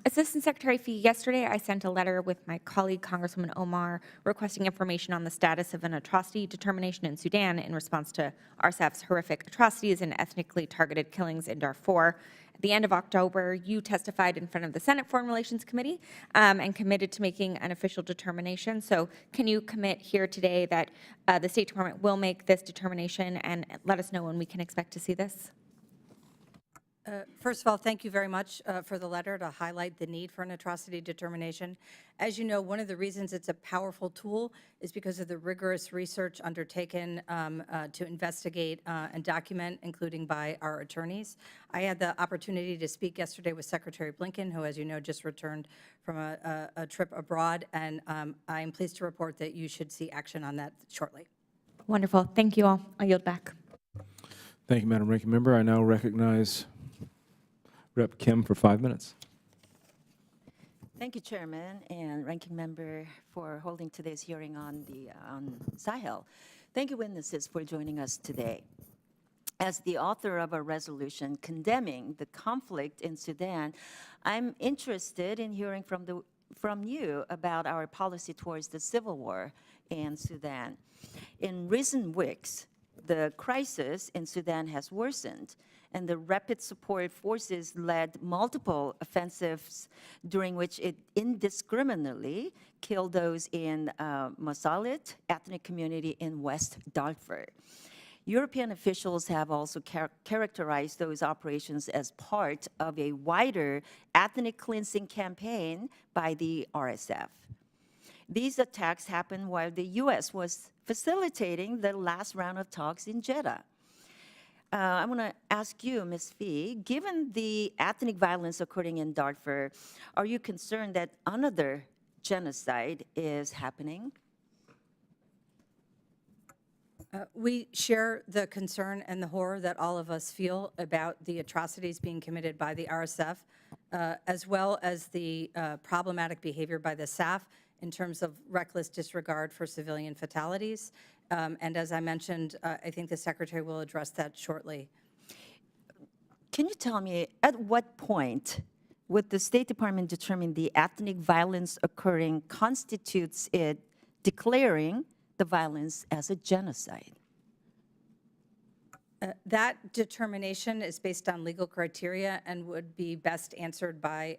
Assistant Secretary Phee, yesterday I sent a letter with my colleague, Congresswoman Omar, requesting information on the status of an atrocity determination in Sudan in response to RSF's horrific atrocities and ethnically targeted killings in Darfur. At the end of October, you testified in front of the Senate Foreign Relations Committee and committed to making an official determination. So can you commit here today that the State Department will make this determination, and let us know when we can expect to see this? First of all, thank you very much for the letter to highlight the need for an atrocity determination. As you know, one of the reasons it's a powerful tool is because of the rigorous research undertaken to investigate and document, including by our attorneys. I had the opportunity to speak yesterday with Secretary Blinken, who, as you know, just returned from a trip abroad, and I am pleased to report that you should see action on that shortly. Wonderful. Thank you all. I'll yield back. Thank you, Madam Ranking Member. I now recognize Rep. Kim for 5 minutes. Thank you, Chairman and Ranking Member, for holding today's hearing on the Sahel. Thank you, witnesses, for joining us today. As the author of a resolution condemning the conflict in Sudan, I'm interested in hearing from you about our policy towards the civil war in Sudan. In recent weeks, the crisis in Sudan has worsened, and the Rapid Support Forces led multiple offensives during which it indiscriminately killed those in Masalit ethnic community in West Darfur. European officials have also characterized those operations as part of a wider ethnic cleansing campaign by the RSF. These attacks happened while the U.S. was facilitating the last round of talks in Jeddah. I want to ask you, Ms. Phee, given the ethnic violence occurring in Darfur, are you concerned that another genocide is happening? We share the concern and the horror that all of us feel about the atrocities being committed by the RSF, as well as the problematic behavior by the SAF in terms of reckless disregard for civilian fatalities. And as I mentioned, I think the Secretary will address that shortly. Can you tell me, at what point would the State Department determine the ethnic violence occurring constitutes it declaring the violence as a genocide? That determination is based on legal criteria and would be best answered by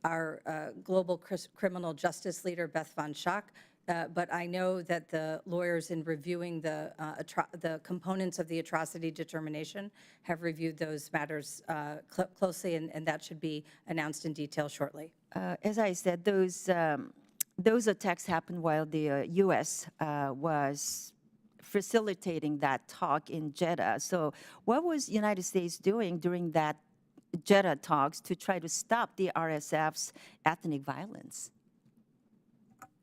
our global criminal justice leader, Beth Van Schaak. But I know that the lawyers in reviewing the components of the atrocity determination have reviewed those matters closely, and that should be announced in detail shortly. As I said, those attacks happened while the U.S. was facilitating that talk in Jeddah. So what was the United States doing during that Jeddah talks to try to stop the RSF's ethnic violence?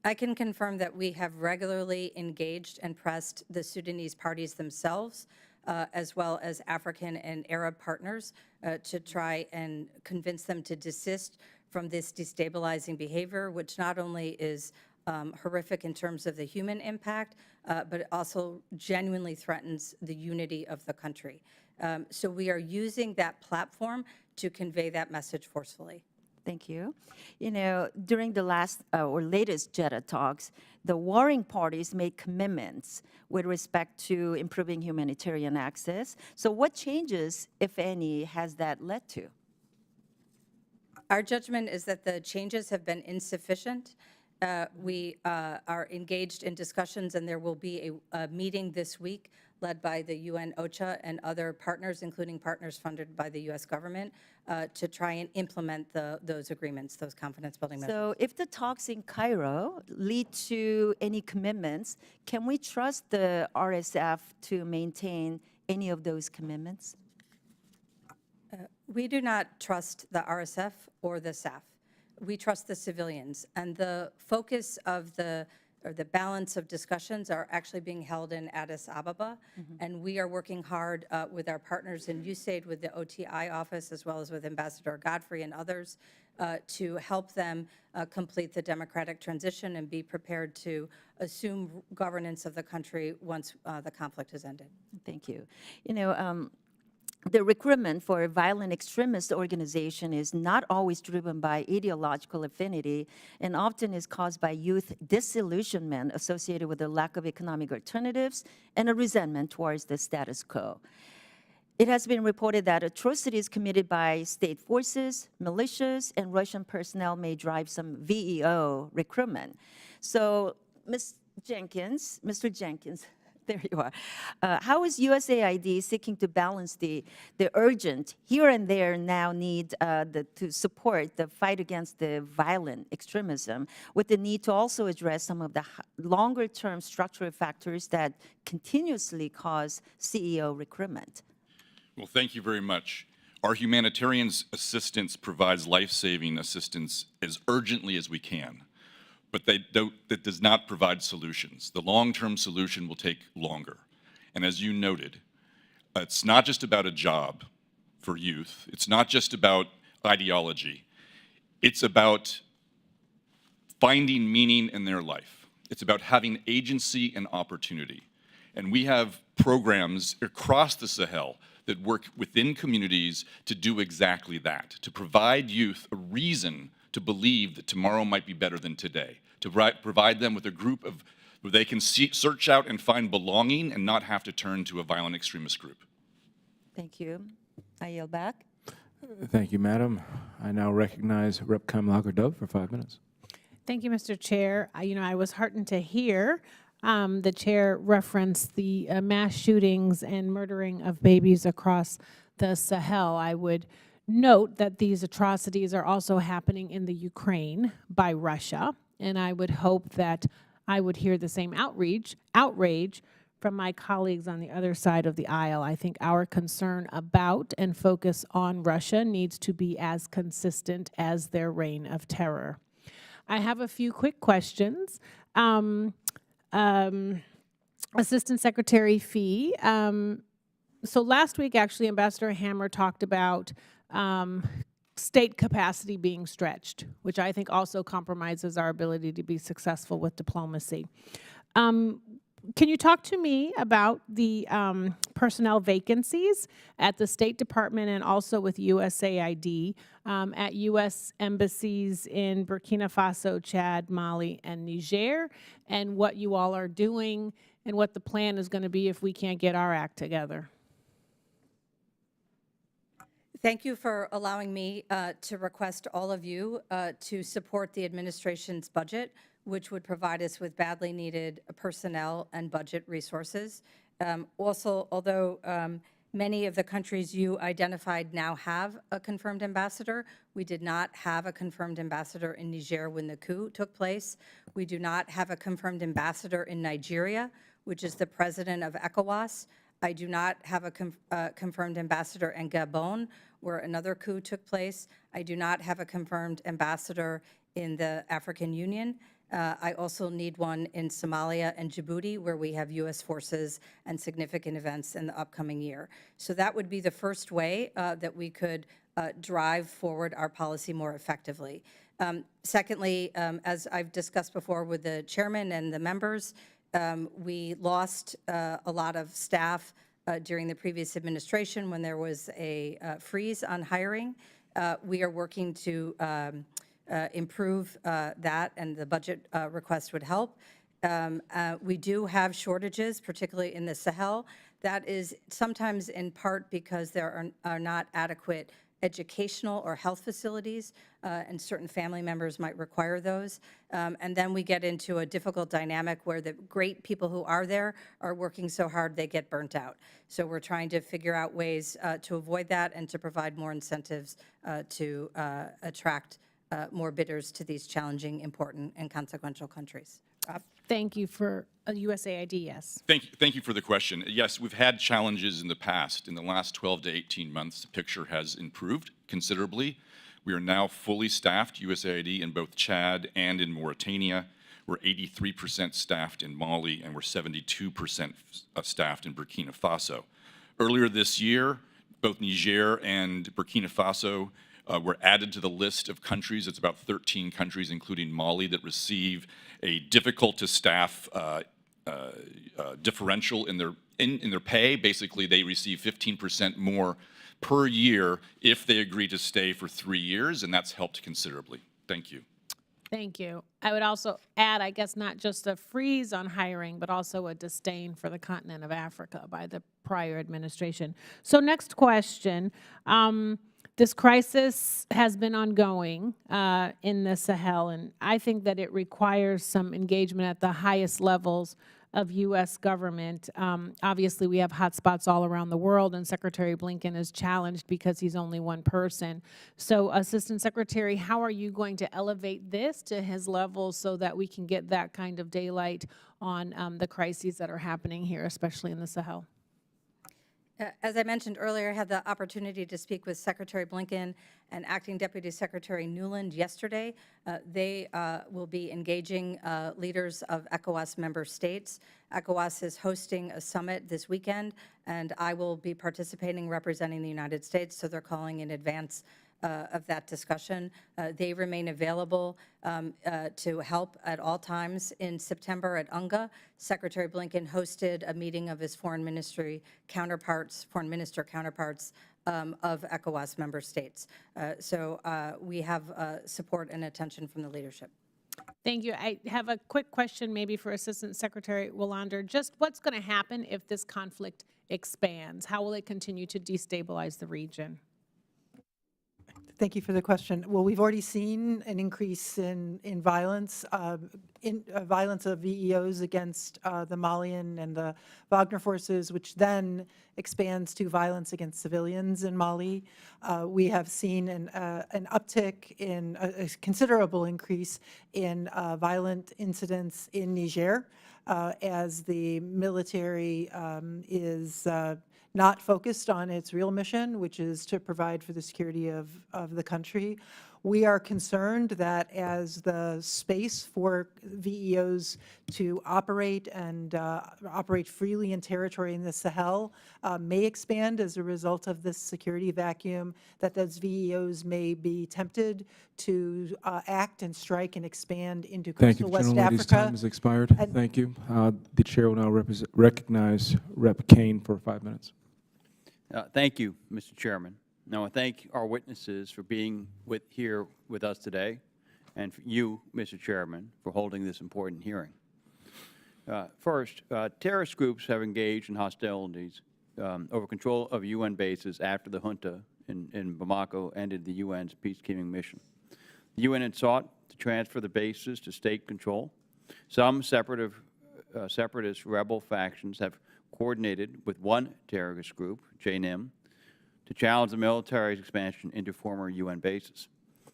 I can confirm that we have regularly engaged and pressed the Sudanese parties themselves as well as African and Arab partners, to try and convince them to desist from this destabilizing behavior, which not only is horrific in terms of the human impact, but it also genuinely threatens the unity of the country. So we are using that platform to convey that message forcefully. Thank you. You know, during the last or latest Jeddah talks, the warring parties made commitments with respect to improving humanitarian access. So what changes, if any, has that led to? Our judgment is that the changes have been insufficient. We are engaged in discussions, and there will be a meeting this week led by the UN OCHA and other partners, including partners funded by the U.S. government, to try and implement those agreements, those confidence-building measures. So if the talks in Cairo lead to any commitments, can we trust the RSF to maintain any of those commitments? We do not trust the RSF or the SAF. We trust the civilians, and the focus of the balance of discussions are actually being held in Addis Ababa, and we are working hard with our partners in USAID, with the OTI office, as well as with Ambassador Godfrey and others, to help them complete the democratic transition and be prepared to assume governance of the country once the conflict has ended. Thank you. You know, the recruitment for a violent extremist organization is not always driven by ideological affinity and often is caused by youth disillusionment associated with a lack of economic alternatives and a resentment towards the status quo. It has been reported that atrocities committed by state forces, militias, and Russian personnel may drive some VEO recruitment. So, Mr. Jenkins, there you are. How is USAID seeking to balance the urgent here and there now need to support the fight against the violent extremism with the need to also address some of the longer-term structural factors that continuously cause CEO recruitment? Well, thank you very much. Our humanitarian assistance provides life-saving assistance as urgently as we can, but that does not provide solutions. The long-term solution will take longer. And as you noted, it's not just about a job for youth. It's not just about ideology. It's about finding meaning in their life. It's about having agency and opportunity. And we have programs across the Sahel that work within communities to do exactly that, to provide youth a reason to believe that tomorrow might be better than today, to provide them with a group of where they can search out and find belonging and not have to turn to a violent extremist group. Thank you. I yield back. Thank you, Madam. I now recognize Rep. Kamlager-Dove for 5 minutes. Thank you, Mr. Chair. I was heartened to hear the chair reference the mass shootings and murdering of babies across the Sahel. I would note that these atrocities are also happening in the Ukraine by Russia, and I would hope that I would hear the same outrage from my colleagues on the other side of the aisle. I think our concern about and focus on Russia needs to be as consistent as their reign of terror. I have a few quick questions. Assistant Secretary Phee, so last week, actually, Ambassador Hammer talked about state capacity being stretched, which I think also compromises our ability to be successful with diplomacy. Can you talk to me about the personnel vacancies at the State Department and also with USAID at U.S. embassies in Burkina Faso, Chad, Mali, and Niger, and what you all are doing and what the plan is going to be if we can't get our act together? Thank you for allowing me to request all of you to support the administration's budget, which would provide us with badly needed personnel and budget resources. Also, although many of the countries you identified now have a confirmed ambassador, we did not have a confirmed ambassador in Niger when the coup took place. We do not have a confirmed ambassador in Nigeria, which is the president of ECOWAS. I do not have a confirmed ambassador in Gabon, where another coup took place. I do not have a confirmed ambassador in the African Union. I also need one in Somalia and Djibouti, where we have U.S. forces and significant events in the upcoming year. So that would be the first way that we could drive forward our policy more effectively. Secondly, as I've discussed before with the chairman and the members, we lost a lot of staff during the previous administration when there was a freeze on hiring. We are working to improve that, and the budget request would help. We do have shortages, particularly in the Sahel. That is sometimes in part because there are not adequate educational or health facilities, and certain family members might require those. And then we get into a difficult dynamic where the great people who are there are working so hard they get burnt out. So we're trying to figure out ways to avoid that and to provide more incentives to attract more bidders to these challenging, important, and consequential countries. Rob? Thank you for USAID, yes. Thank you for the question. Yes, we've had challenges in the past. In the last 12 to 18 months, the picture has improved considerably. We are now fully staffed, USAID, in both Chad and in Mauritania. We're 83% staffed in Mali, and we're 72% staffed in Burkina Faso. Earlier this year, both Niger and Burkina Faso were added to the list of countries. It's about 13 countries, including Mali, that receive a difficult-to-staff differential in their pay. Basically, they receive 15% more per year if they agree to stay for 3 years, and that's helped considerably. Thank you. Thank you. I would also add, I guess, not just a freeze on hiring, but also a disdain for the continent of Africa by the prior administration. So next question. This crisis has been ongoing in the Sahel, and I think that it requires some engagement at the highest levels of U.S. government. Obviously, we have hotspots all around the world, and Secretary Blinken is challenged because he's only one person. So, Assistant Secretary, how are you going to elevate this to his level so that we can get that kind of daylight on the crises that are happening here, especially in the Sahel? As I mentioned earlier, I had the opportunity to speak with Secretary Blinken and Acting Deputy Secretary Newland yesterday. They will be engaging leaders of ECOWAS member states. ECOWAS is hosting a summit this weekend, and I will be participating representing the United States, so they're calling in advance of that discussion. They remain available to help at all times. In September at UNGA, Secretary Blinken hosted a meeting of his foreign minister counterparts of ECOWAS member states. So we have support and attention from the leadership. Thank you. I have a quick question maybe for Assistant Secretary Wallander. Just what's going to happen if this conflict expands? How will it continue to destabilize the region? Thank you for the question. Well, we've already seen an increase in violence, violence of VEOs against the Malian and the Wagner forces, which then expands to violence against civilians in Mali. We have seen an uptick in a considerable increase in violent incidents in Niger as the military is not focused on its real mission, which is to provide for the security of the country. We are concerned that as the space for VEOs to operate and operate freely in territory in the Sahel may expand as a result of this security vacuum, that those VEOs may be tempted to act and strike and expand into coastal West Africa. Thank you, General. Time has expired. Thank you. The chair will now recognize Rep. Kane for 5 minutes. Thank you, Mr. Chairman. I want to thank our witnesses for being here with us today, and for you, Mr. Chairman, for holding this important hearing. First, terrorist groups have engaged in hostilities over control of UN bases after the junta in Bamako ended the UN's peacekeeping mission. The UN had sought to transfer the bases to state control. Some separatist rebel factions have coordinated with one terrorist group, JNIM, to challenge the military's expansion into former UN bases.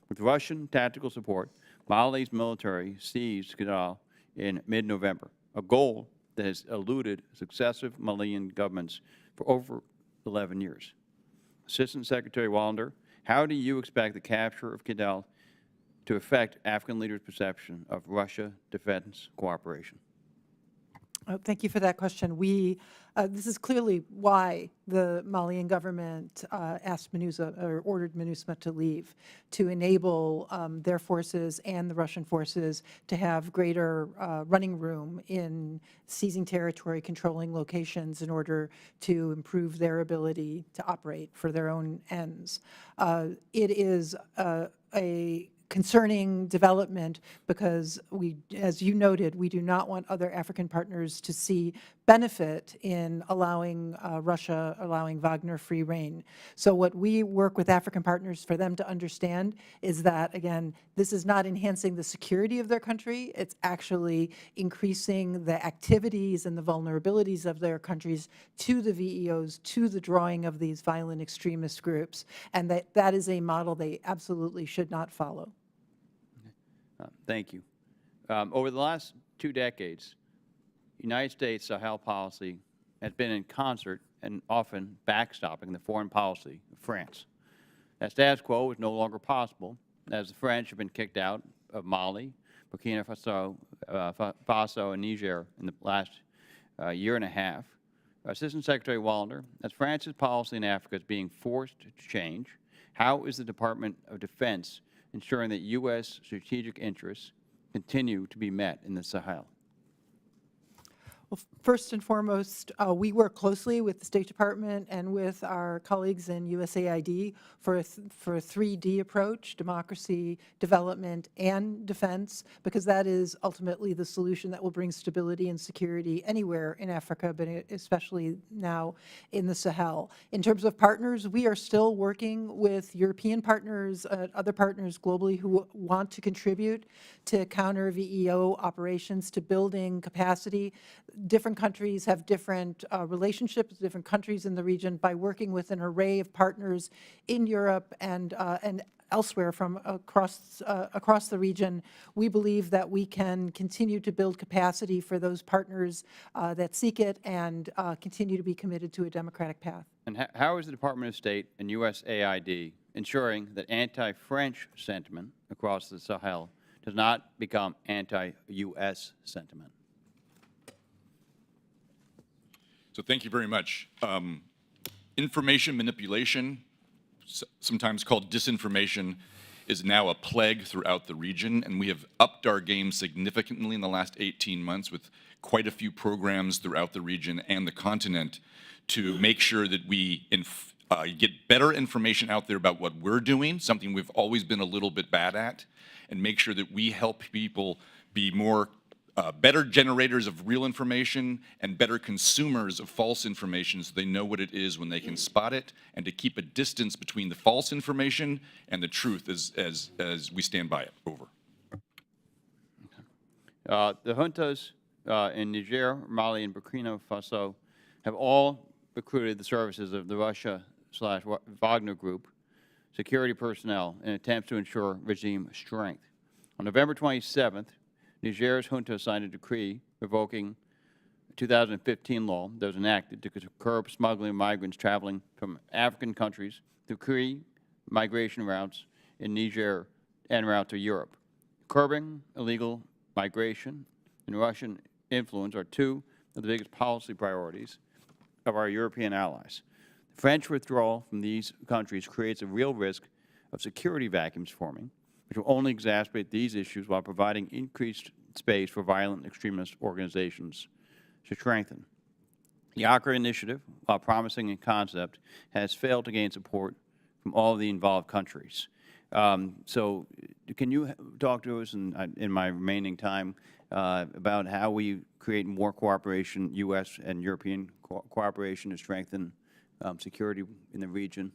With Russian tactical support, Mali's military seized Kidal in mid-November, a goal that has eluded successive Malian governments for over 11 years. Assistant Secretary Wallander, how do you expect the capture of Kidal to affect African leaders' perception of Russia defense cooperation? Thank you for that question. This is clearly why the Malian government asked MINUSMA, or ordered MINUSMA to leave, to enable their forces and the Russian forces to have greater running room in seizing territory, controlling locations in order to improve their ability to operate for their own ends. It is a concerning development because as you noted, we do not want other African partners to see benefit in allowing Russia, allowing Wagner free rein. So what we work with African partners for them to understand is that, again, this is not enhancing the security of their country, it's actually increasing the activities and the vulnerabilities of their countries to the VEOs, to the drawing of these violent extremist groups, and that is a model they absolutely should not follow. Thank you. Over the last 2 decades, United States Sahel policy has been in concert and often backstopping the foreign policy of France. That status quo is no longer possible, as the French have been kicked out of Mali, Burkina Faso, and Niger in the last year and a half. Assistant Secretary Wallander, as France's policy in Africa is being forced to change, how is the Department of Defense ensuring that U.S. strategic interests continue to be met in the Sahel? Well, first and foremost, we work closely with the State Department and with our colleagues in USAID for a 3D approach: democracy, development, and defense, because that is ultimately the solution that will bring stability and security anywhere in Africa, but especially now in the Sahel. In terms of partners, we are still working with European partners, other partners globally who want to contribute to counter VEO operations, to building capacity. Different countries have different relationships with different countries in the region. By working with an array of partners in Europe and elsewhere from across the region, we believe that we can continue to build capacity for those partners that seek it and continue to be committed to a democratic path. And how is the Department of State and USAID ensuring that anti-French sentiment across the Sahel does not become anti-U.S. sentiment? So thank you very much. Information manipulation, sometimes called disinformation, is now a plague throughout the region, and we have upped our game significantly in the last 18 months with quite a few programs throughout the region and the continent to make sure that we get better information out there about what we're doing, something we've always been a little bit bad at, and make sure that we help people be more better generators of real information and better consumers of false information so they know what it is when they can spot it, and to keep a distance between the false information and the truth as we stand by it. Over. The juntas in Niger, Mali, and Burkina Faso have all recruited the services of the Russia/Wagner Group security personnel in attempts to ensure regime strength. On November 27th, Niger's junta signed a decree revoking a 2015 law that was enacted to curb smuggling of migrants traveling from African countries through key migration routes in Niger en route to Europe. Curbing illegal migration and Russian influence are two of the biggest policy priorities of our European allies. The French withdrawal from these countries creates a real risk of security vacuums forming, which will only exacerbate these issues while providing increased space for violent extremist organizations to strengthen. The Accra initiative, while promising in concept, has failed to gain support from all of the involved countries. So can you talk to us in my remaining time about how we create more cooperation, U.S. and European cooperation to strengthen security in the region?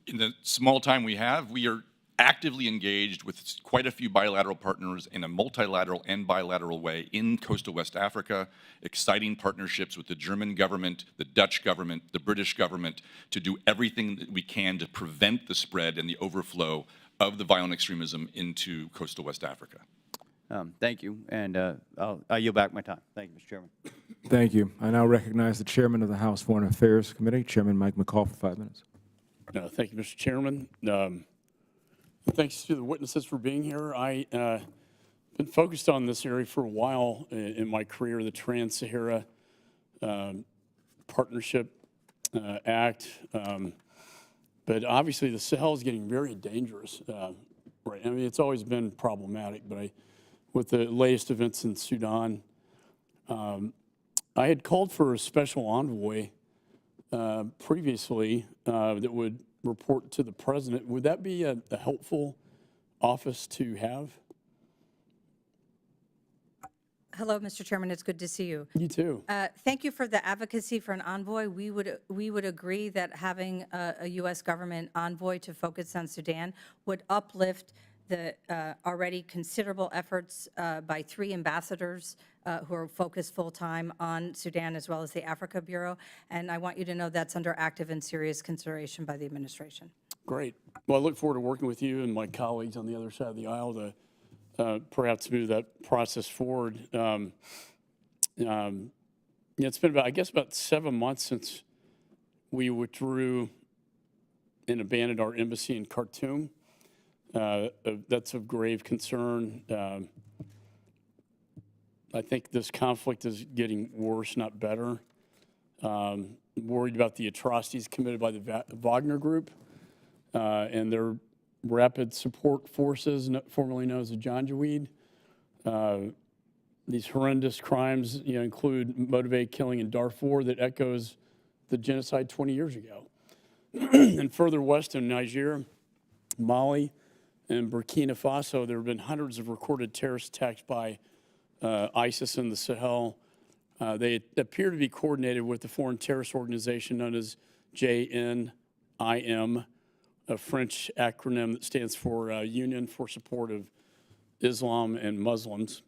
In the small time we have, we are actively engaged with quite a few bilateral partners in a multilateral and bilateral way in coastal West Africa, exciting partnerships with the German government, the Dutch government, the British government, to do everything that we can to prevent the spread and the overflow of the violent extremism into coastal West Africa. Thank you, and I'll yield back my time. Thank you, Mr. Chairman. Thank you. I now recognize the Chairman of the House Foreign Affairs Committee, Chairman Mike McCall, for 5 minutes. Thank you, Mr. Chairman. Thanks to the witnesses for being here. I been focused on this area for a while in my career, the Trans-Sahara Partnership Act. But obviously the Sahel is getting very dangerous, right? I mean, it's always been problematic, but with the latest events in Sudan, I had called for a special envoy previously that would report to the president. Would that be a helpful office to have? Hello, Mr. Chairman. It's good to see you. You too. Thank you for the advocacy for an envoy. We would agree that having a U.S. government envoy to focus on Sudan would uplift the already considerable efforts by 3 ambassadors who are focused full-time on Sudan, as well as the Africa Bureau. And I want you to know that's under active and serious consideration by the administration. Great. Well, I look forward to working with you and my colleagues on the other side of the aisle to perhaps move that process forward. It's been about, I guess, about 7 months since we withdrew and abandoned our embassy in Khartoum. That's of grave concern. I think this conflict is getting worse, not better. Worried about the atrocities committed by the Wagner Group and their rapid support forces, formerly known as the Janjaweed. These horrendous crimes, include motivated killing in Darfur that echoes the genocide 20 years ago. And further west in Niger, Mali, and Burkina Faso, there have been hundreds of recorded terrorist attacks by ISIS in the Sahel. They appear to be coordinated with the foreign terrorist organization known as JNIM, a French acronym that stands for Union for Support of Islam and Muslims.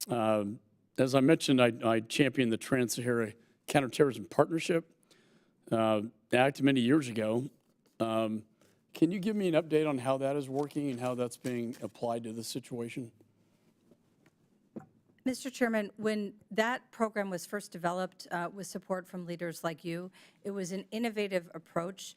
As I mentioned, I championed the Trans-Sahara Counterterrorism Partnership Act many years ago. Can you give me an update on how that is working and how that's being applied to the situation? Mr. Chairman, when that program was first developed with support from leaders like you, it was an innovative approach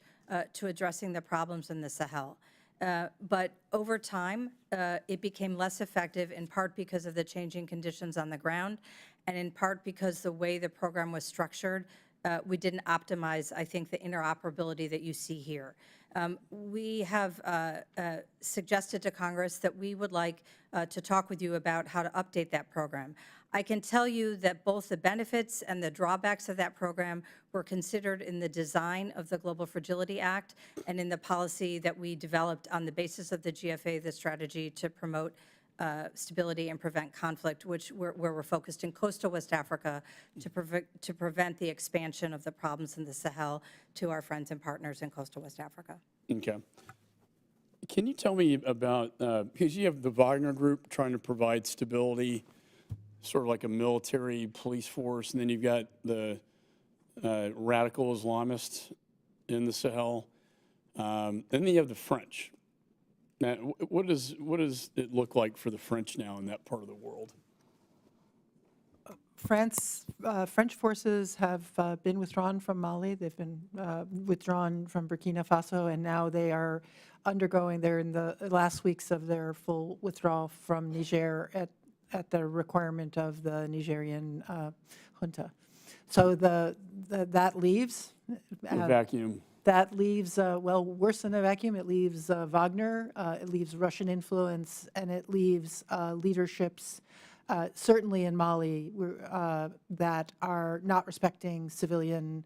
to addressing the problems in the Sahel. But over time, it became less effective, in part because of the changing conditions on the ground, and in part because the way the program was structured, we didn't optimize, I think, the interoperability that you see here. We have suggested to Congress that we would like to talk with you about how to update that program. I can tell you that both the benefits and the drawbacks of that program were considered in the design of the Global Fragility Act and in the policy that we developed on the basis of the GFA, the strategy to promote stability and prevent conflict, where we're focused in coastal West Africa to prevent the expansion of the problems in the Sahel to our friends and partners in coastal West Africa. Okay. Can you tell me about, because you have the Wagner Group trying to provide stability, sort of like a military police force, and then you've got the radical Islamists in the Sahel. Then you have the French. Now, what does it look like for the French now in that part of the world? French forces have been withdrawn from Mali. They've been withdrawn from Burkina Faso, and now they are undergoing, they're in the last weeks of their full withdrawal from Niger at the requirement of the Nigerian junta. So that leaves The vacuum. That leaves, well, worse than a vacuum, it leaves Wagner, it leaves Russian influence, and it leaves leaderships, certainly in Mali, that are not respecting civilian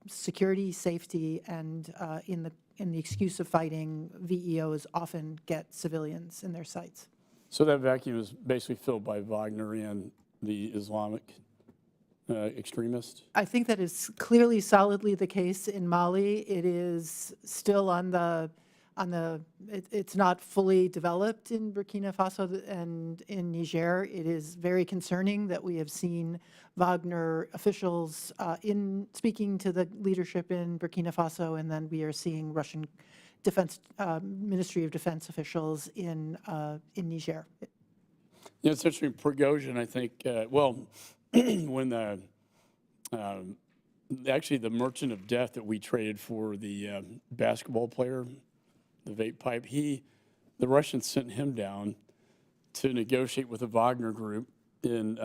security, safety, and in the excuse of fighting, VEOs often get civilians in their sights. So that vacuum is basically filled by Wagner and the Islamic extremists? I think that is clearly solidly the case in Mali. It is still it's not fully developed in Burkina Faso and in Niger. It is very concerning that we have seen Wagner officials speaking to the leadership in Burkina Faso, and then we are seeing Russian Ministry of Defense officials in Niger. Yeah, it's interesting. Prigozhin, I think, when actually the merchant of death that we traded for the basketball player, the vape pipe, he the Russians sent him down to negotiate with the Wagner group in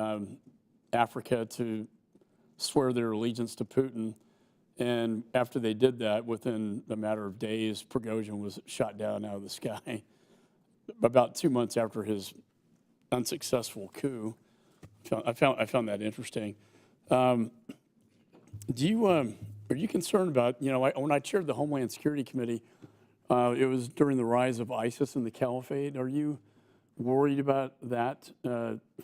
Africa to swear their allegiance to Putin. And after they did that, within a matter of days, Prigozhin was shot down out of the sky. About 2 months after his unsuccessful coup. I found that interesting. Are you concerned about, when I chaired the Homeland Security Committee, it was during the rise of ISIS and the caliphate. Are you worried about that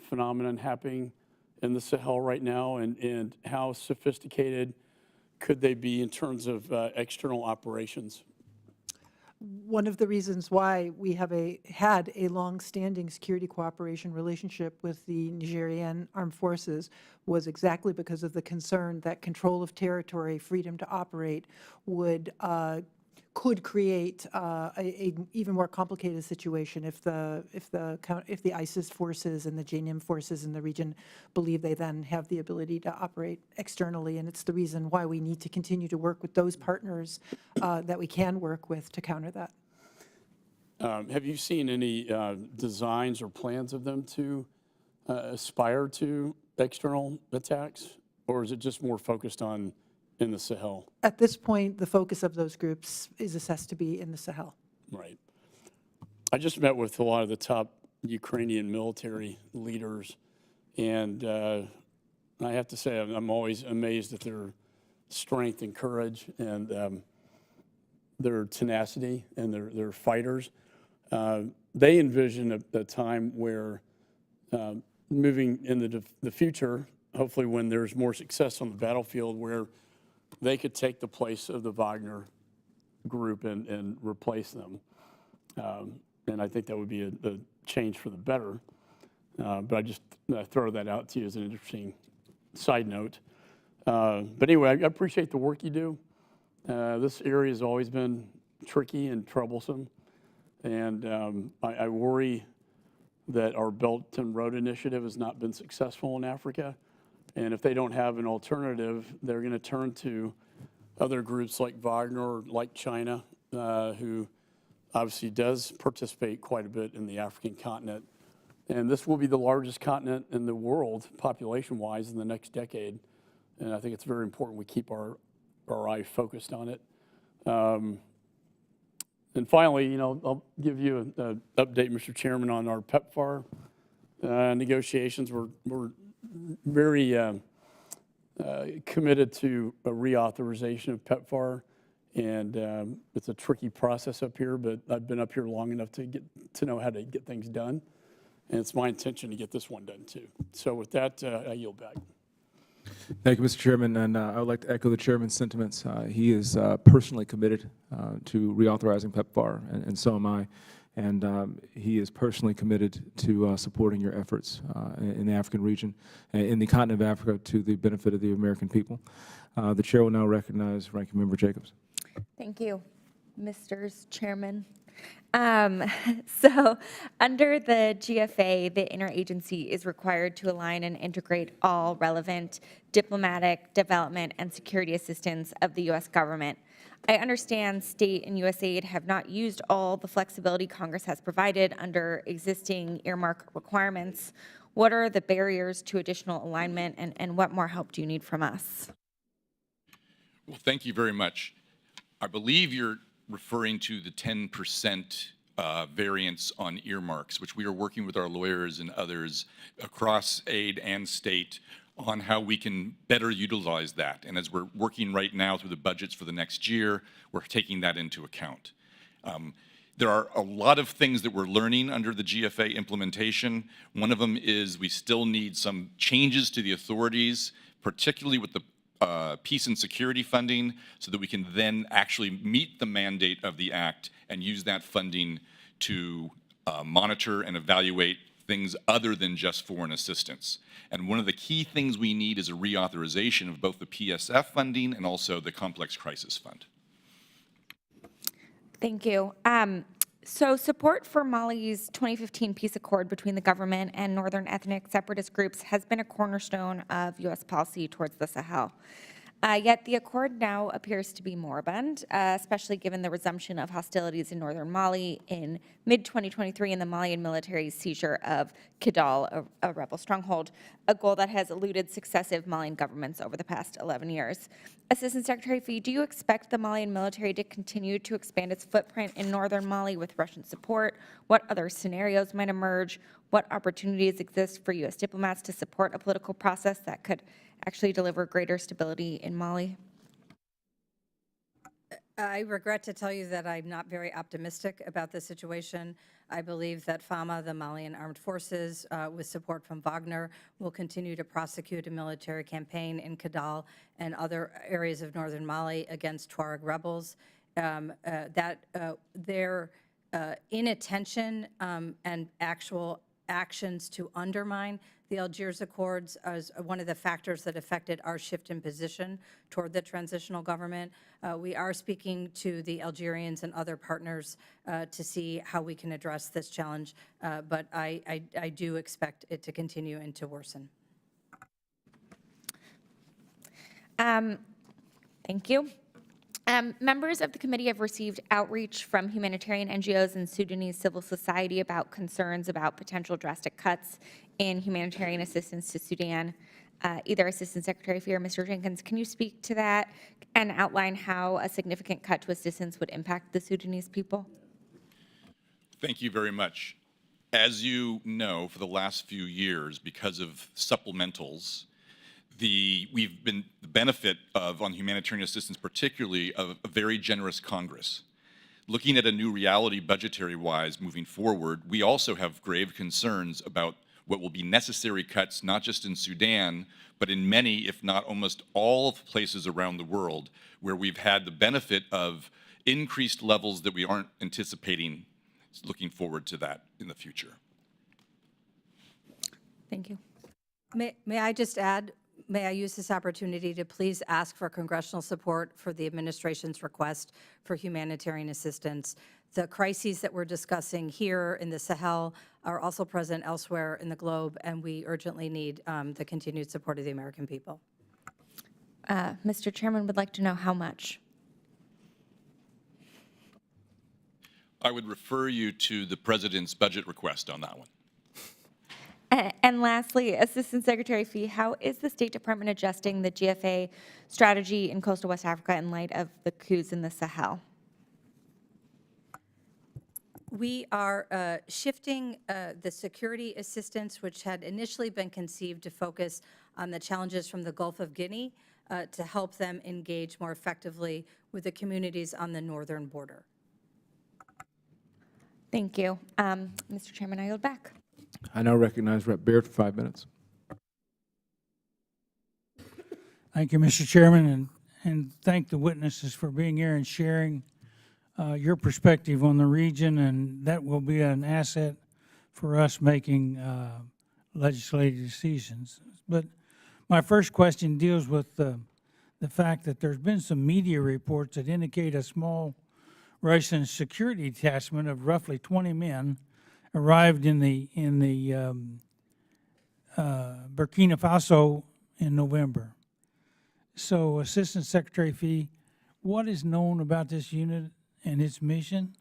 phenomenon happening in the Sahel right now, and how sophisticated could they be in terms of external operations? One of the reasons why we have had a long-standing security cooperation relationship with the Nigerian armed forces was exactly because of the concern that control of territory, freedom to operate, could create a even more complicated situation if the ISIS forces and the JNIM forces in the region believe they then have the ability to operate externally. And it's the reason why we need to continue to work with those partners that we can work with to counter that. Have you seen any designs or plans of them to aspire to external attacks, or is it just more focused on in the Sahel? At this point, the focus of those groups is assessed to be in the Sahel. Right. I just met with a lot of the top Ukrainian military leaders, and I have to say I'm always amazed at their strength and courage and their tenacity and their fighters. They envision a time where moving into the future, hopefully when there's more success on the battlefield, where they could take the place of the Wagner group and replace them. And I think that would be a change for the better. But I just throw that out to you as an interesting side note. But anyway, I appreciate the work you do. This area has always been tricky and troublesome. And I worry that our Belt and Road Initiative has not been successful in Africa. And if they don't have an alternative, they're going to turn to other groups like Wagner or like China, who obviously does participate quite a bit in the African continent. And this will be the largest continent in the world, population-wise, in the next decade. And I think it's very important we keep our eye focused on it. And finally, I'll give you an update, Mr. Chairman, on our PEPFAR negotiations. We're very committed to a reauthorization of PEPFAR, and it's a tricky process up here, but I've been up here long enough to know how to get things done, and it's my intention to get this one done too. So with that, I yield back. Thank you, Mr. Chairman, and I would like to echo the Chairman's sentiments. He is personally committed to reauthorizing PEPFAR, and so am I. And he is personally committed to supporting your efforts in the African region, in the continent of Africa, to the benefit of the American people. The Chair will now recognize Ranking Member Jacobs. Thank you, Mr. Chairman. So under the GFA, the interagency is required to align and integrate all relevant diplomatic, development, and security assistance of the U.S. government. I understand state and USAID have not used all the flexibility Congress has provided under existing earmark requirements. What are the barriers to additional alignment, and what more help do you need from us? Well, thank you very much. I believe you're referring to the 10% variance on earmarks, which we are working with our lawyers and others across aid and state on how we can better utilize that. And as we're working right now through the budgets for the next year, we're taking that into account. There are a lot of things that we're learning under the GFA implementation. One of them is we still need some changes to the authorities, particularly with the peace and security funding, so that we can then actually meet the mandate of the Act and use that funding to monitor and evaluate things other than just foreign assistance. And one of the key things we need is a reauthorization of both the PSF funding and also the Complex Crisis Fund. Thank you. So support for Mali's 2015 peace accord between the government and northern ethnic separatist groups has been a cornerstone of U.S. policy towards the Sahel. Yet the accord now appears to be moribund, especially given the resumption of hostilities in northern Mali in mid-2023 and the Malian military's seizure of Kidal, a rebel stronghold, a goal that has eluded successive Malian governments over the past 11 years. Assistant Secretary Phee, do you expect the Malian military to continue to expand its footprint in northern Mali with Russian support? What other scenarios might emerge? What opportunities exist for U.S. diplomats to support a political process that could actually deliver greater stability in Mali? I regret to tell you that I'm not very optimistic about the situation. I believe that FAMA, the Malian Armed Forces, with support from Wagner, will continue to prosecute a military campaign in Kidal and other areas of northern Mali against Tuareg rebels. Their inattention and actual actions to undermine the Algiers Accords as one of the factors that affected our shift in position toward the transitional government. We are speaking to the Algerians and other partners to see how we can address this challenge, but I do expect it to continue and to worsen. Thank you. Members of the committee have received outreach from humanitarian NGOs and Sudanese civil society about concerns about potential drastic cuts in humanitarian assistance to Sudan. Either Assistant Secretary Phee or Mr. Jenkins, can you speak to that and outline how a significant cut to assistance would impact the Sudanese people? Thank you very much. As you know, for the last few years, because of supplementals, we've been the benefit of, on humanitarian assistance particularly, of a very generous Congress. Looking at a new reality budgetary-wise moving forward, we also have grave concerns about what will be necessary cuts, not just in Sudan, but in many, if not almost all places around the world where we've had the benefit of increased levels that we aren't anticipating, looking forward to that in the future. Thank you. May I just add, may I use this opportunity to please ask for congressional support for the administration's request for humanitarian assistance. The crises that we're discussing here in the Sahel are also present elsewhere in the globe, and we urgently need the continued support of the American people. Mr. Chairman would like to know how much. I would refer you to the President's budget request on that one. And lastly, Assistant Secretary Phee, how is the State Department adjusting the GFA strategy in coastal West Africa in light of the coups in the Sahel? We are shifting the security assistance, which had initially been conceived to focus on the challenges from the Gulf of Guinea, to help them engage more effectively with the communities on the northern border. Thank you. Mr. Chairman, I yield back. I now recognize Rep. Baird for 5 minutes. Thank you, Mr. Chairman, and thank the witnesses for being here and sharing your perspective on the region, and that will be an asset for us making legislative decisions. But my first question deals with the fact that there's been some media reports that indicate a small Russian security detachment of roughly 20 men arrived in the Burkina Faso in November. So, Assistant Secretary Phee, what is known about this unit and its mission,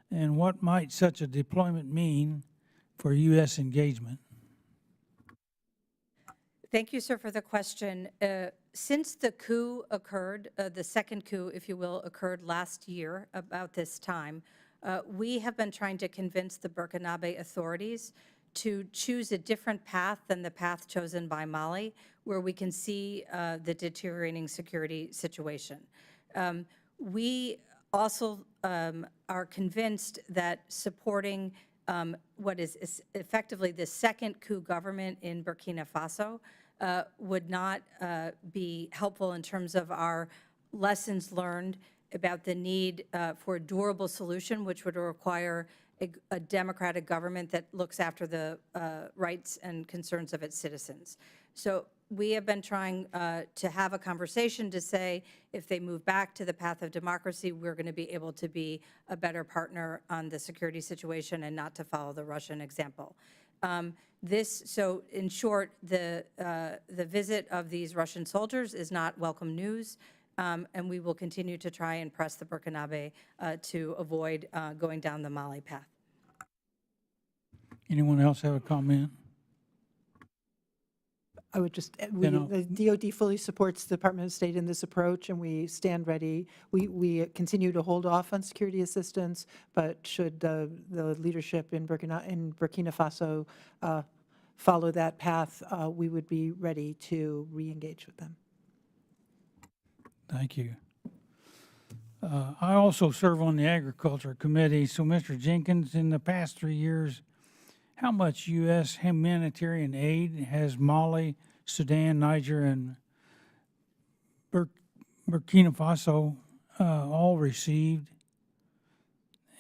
and what might such a deployment mean for U.S. engagement? Thank you, sir, for the question. Since the coup occurred, the second coup, if you will, occurred last year about this time, we have been trying to convince the Burkinabe authorities to choose a different path than the path chosen by Mali, where we can see the deteriorating security situation. We also are convinced that supporting what is effectively the second coup government in Burkina Faso would not be helpful in terms of our lessons learned about the need for a durable solution, which would require a democratic government that looks after the rights and concerns of its citizens. So we have been trying to have a conversation to say, if they move back to the path of democracy, we're going to be able to be a better partner on the security situation and not to follow the Russian example. So in short, the visit of these Russian soldiers is not welcome news, and we will continue to try and press the Burkinabe to avoid going down the Mali path. Anyone else have a comment? I would just, know- the DOD fully supports the Department of State in this approach, and we stand ready. We continue to hold off on security assistance, but should the leadership in Burkina Faso follow that path, we would be ready to re-engage with them. Thank you. I also serve on the Agriculture Committee. So, Mr. Jenkins, in the past 3 years, how much U.S. humanitarian aid has Mali, Sudan, Niger, and Burkina Faso all received?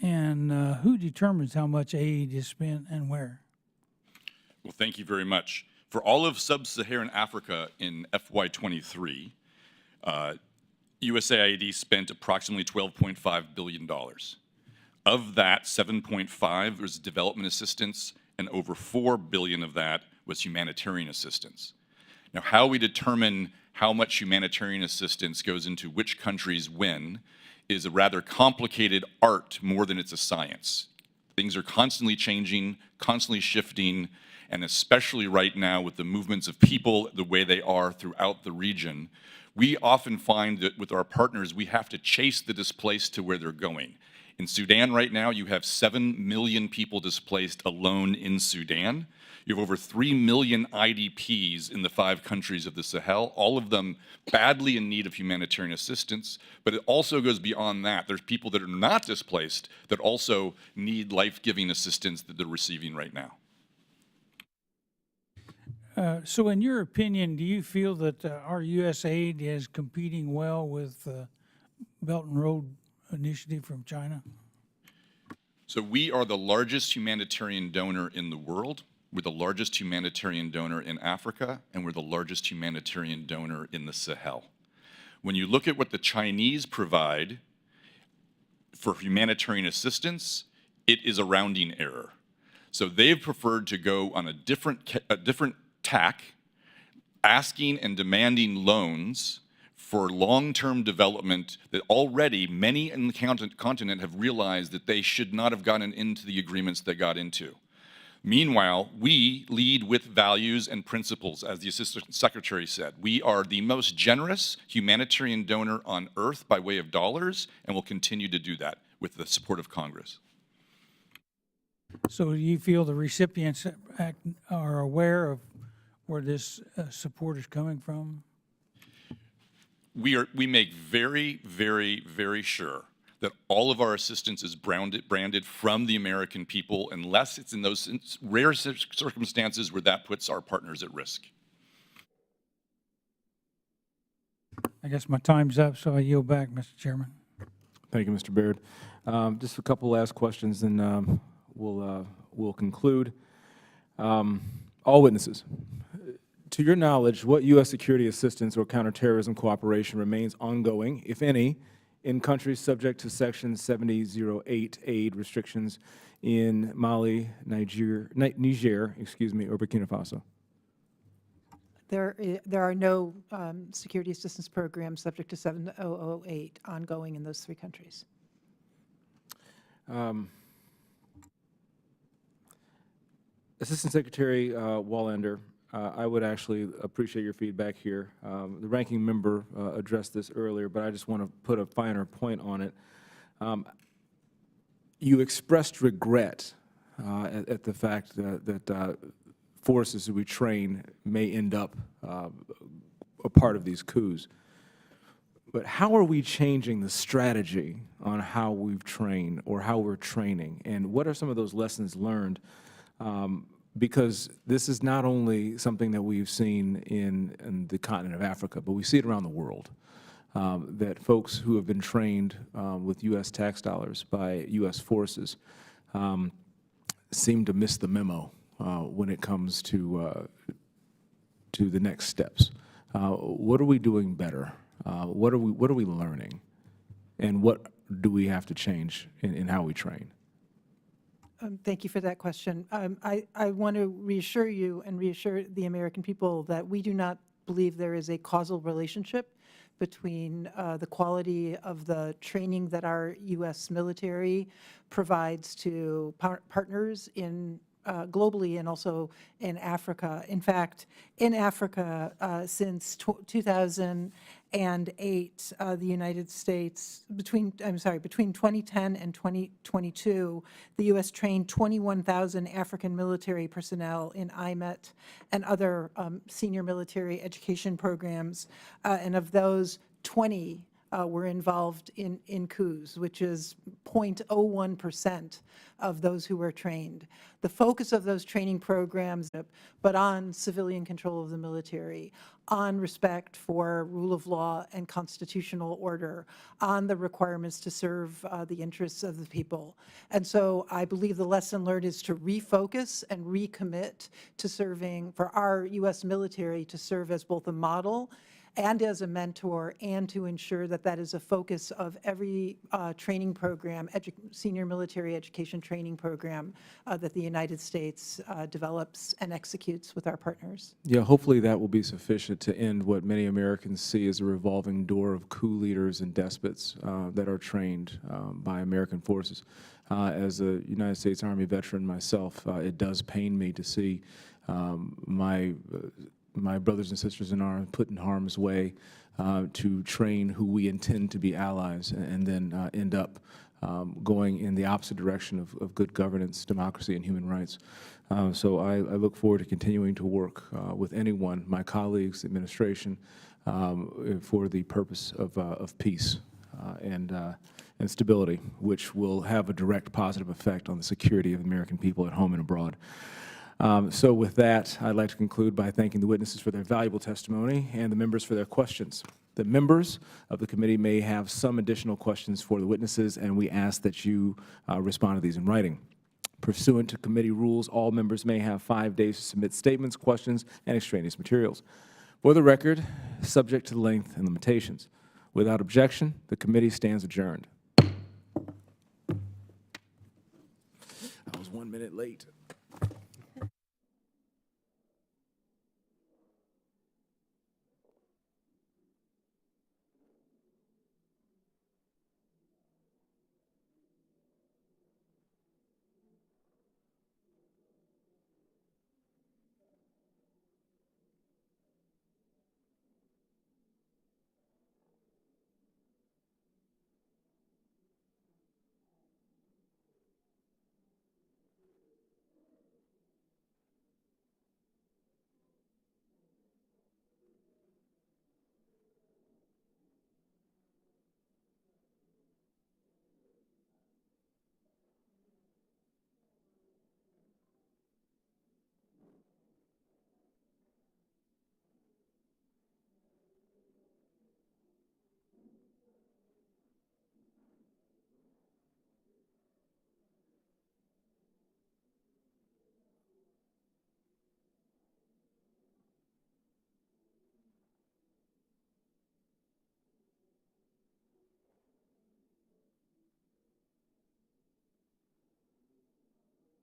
And who determines how much aid is spent and where? Well, thank you very much. For all of sub-Saharan Africa in FY23, USAID spent approximately $12.5 billion. Of that, 7.5 was development assistance, and over 4 billion of that was humanitarian assistance. Now, how we determine how much humanitarian assistance goes into which countries when is a rather complicated art more than it's a science. Things are constantly changing, constantly shifting, and especially right now with the movements of people the way they are throughout the region, we often find that with our partners, we have to chase the displaced to where they're going. In Sudan right now, you have 7 million people displaced alone in Sudan. You have over 3 million IDPs in the 5 countries of the Sahel, all of them badly in need of humanitarian assistance, but it also goes beyond that. There's people that are not displaced that also need life-giving assistance that they're receiving right now. So in your opinion, do you feel that our U.S. aid is competing well with Belt and Road Initiative from China? So we are the largest humanitarian donor in the world. We're the largest humanitarian donor in Africa, and we're the largest humanitarian donor in the Sahel. When you look at what the Chinese provide for humanitarian assistance, it is a rounding error. So they've preferred to go on a different tack, asking and demanding loans for long-term development that already many in the continent have realized that they should not have gotten into the agreements they got into. Meanwhile, we lead with values and principles, as the Assistant Secretary said. We are the most generous humanitarian donor on earth by way of dollars, and will continue to do that with the support of Congress. So do you feel the recipients are aware of where this support is coming from? We make very, very, very sure that all of our assistance is branded from the American people, unless it's in those rare circumstances where that puts our partners at risk. I guess my time's up, so I yield back, Mr. Chairman. Thank you, Mr. Baird. Just a couple last questions, and we'll conclude. All witnesses, to your knowledge, what U.S. security assistance or counterterrorism cooperation remains ongoing, if any, in countries subject to Section 7008 aid restrictions in Mali, Niger, or Burkina Faso? There are no security assistance programs subject to 7008 ongoing in those 3 countries. Assistant Secretary Wallander, I would actually appreciate your feedback here. The ranking member addressed this earlier, but I just want to put a finer point on it. You expressed regret at the fact that forces that we train may end up a part of these coups. But how are we changing the strategy on how we've trained or how we're training? And what are some of those lessons learned? Because this is not only something that we've seen in the continent of Africa, but we see it around the world, that folks who have been trained with U.S. tax dollars by U.S. forces seem to miss the memo when it comes to the next steps. What are we doing better? What are we learning? And what do we have to change in how we train? Thank you for that question. I want to reassure you and reassure the American people that we do not believe there is a causal relationship between the quality of the training that our U.S. military provides to partners in globally and also in Africa. In fact, in Africa, since 2008, the United States, between 2010 and 2022, the U.S. trained 21,000 African military personnel in IMET and other senior military education programs, and of those, 20 were involved in coups, which is 0.01% of those who were trained. The focus of those training programs, but on civilian control of the military, on respect for rule of law and constitutional order, on the requirements to serve the interests of the people. And so I believe the lesson learned is to refocus and recommit to serving, for our U.S. military to serve as both a model and as a mentor, and to ensure that that is a focus of every training program, senior military education training program that the United States develops and executes with our partners. Yeah, hopefully that will be sufficient to end what many Americans see as a revolving door of coup leaders and despots that are trained by American forces. As a United States Army veteran myself, it does pain me to see my brothers and sisters in arms put in harm's way to train who we intend to be allies, and then end up going in the opposite direction of good governance, democracy, and human rights. So I look forward to continuing to work with anyone, my colleagues, the administration, for the purpose of peace and stability, which will have a direct positive effect on the security of the American people at home and abroad. So with that, I'd like to conclude by thanking the witnesses for their valuable testimony and the members for their questions. The members of the committee may have some additional questions for the witnesses, and we ask that you respond to these in writing. Pursuant to committee rules, all members may have 5 days to submit statements, questions, and extraneous materials. For the record, subject to the length and limitations. Without objection, the committee stands adjourned. I was 1 minute late.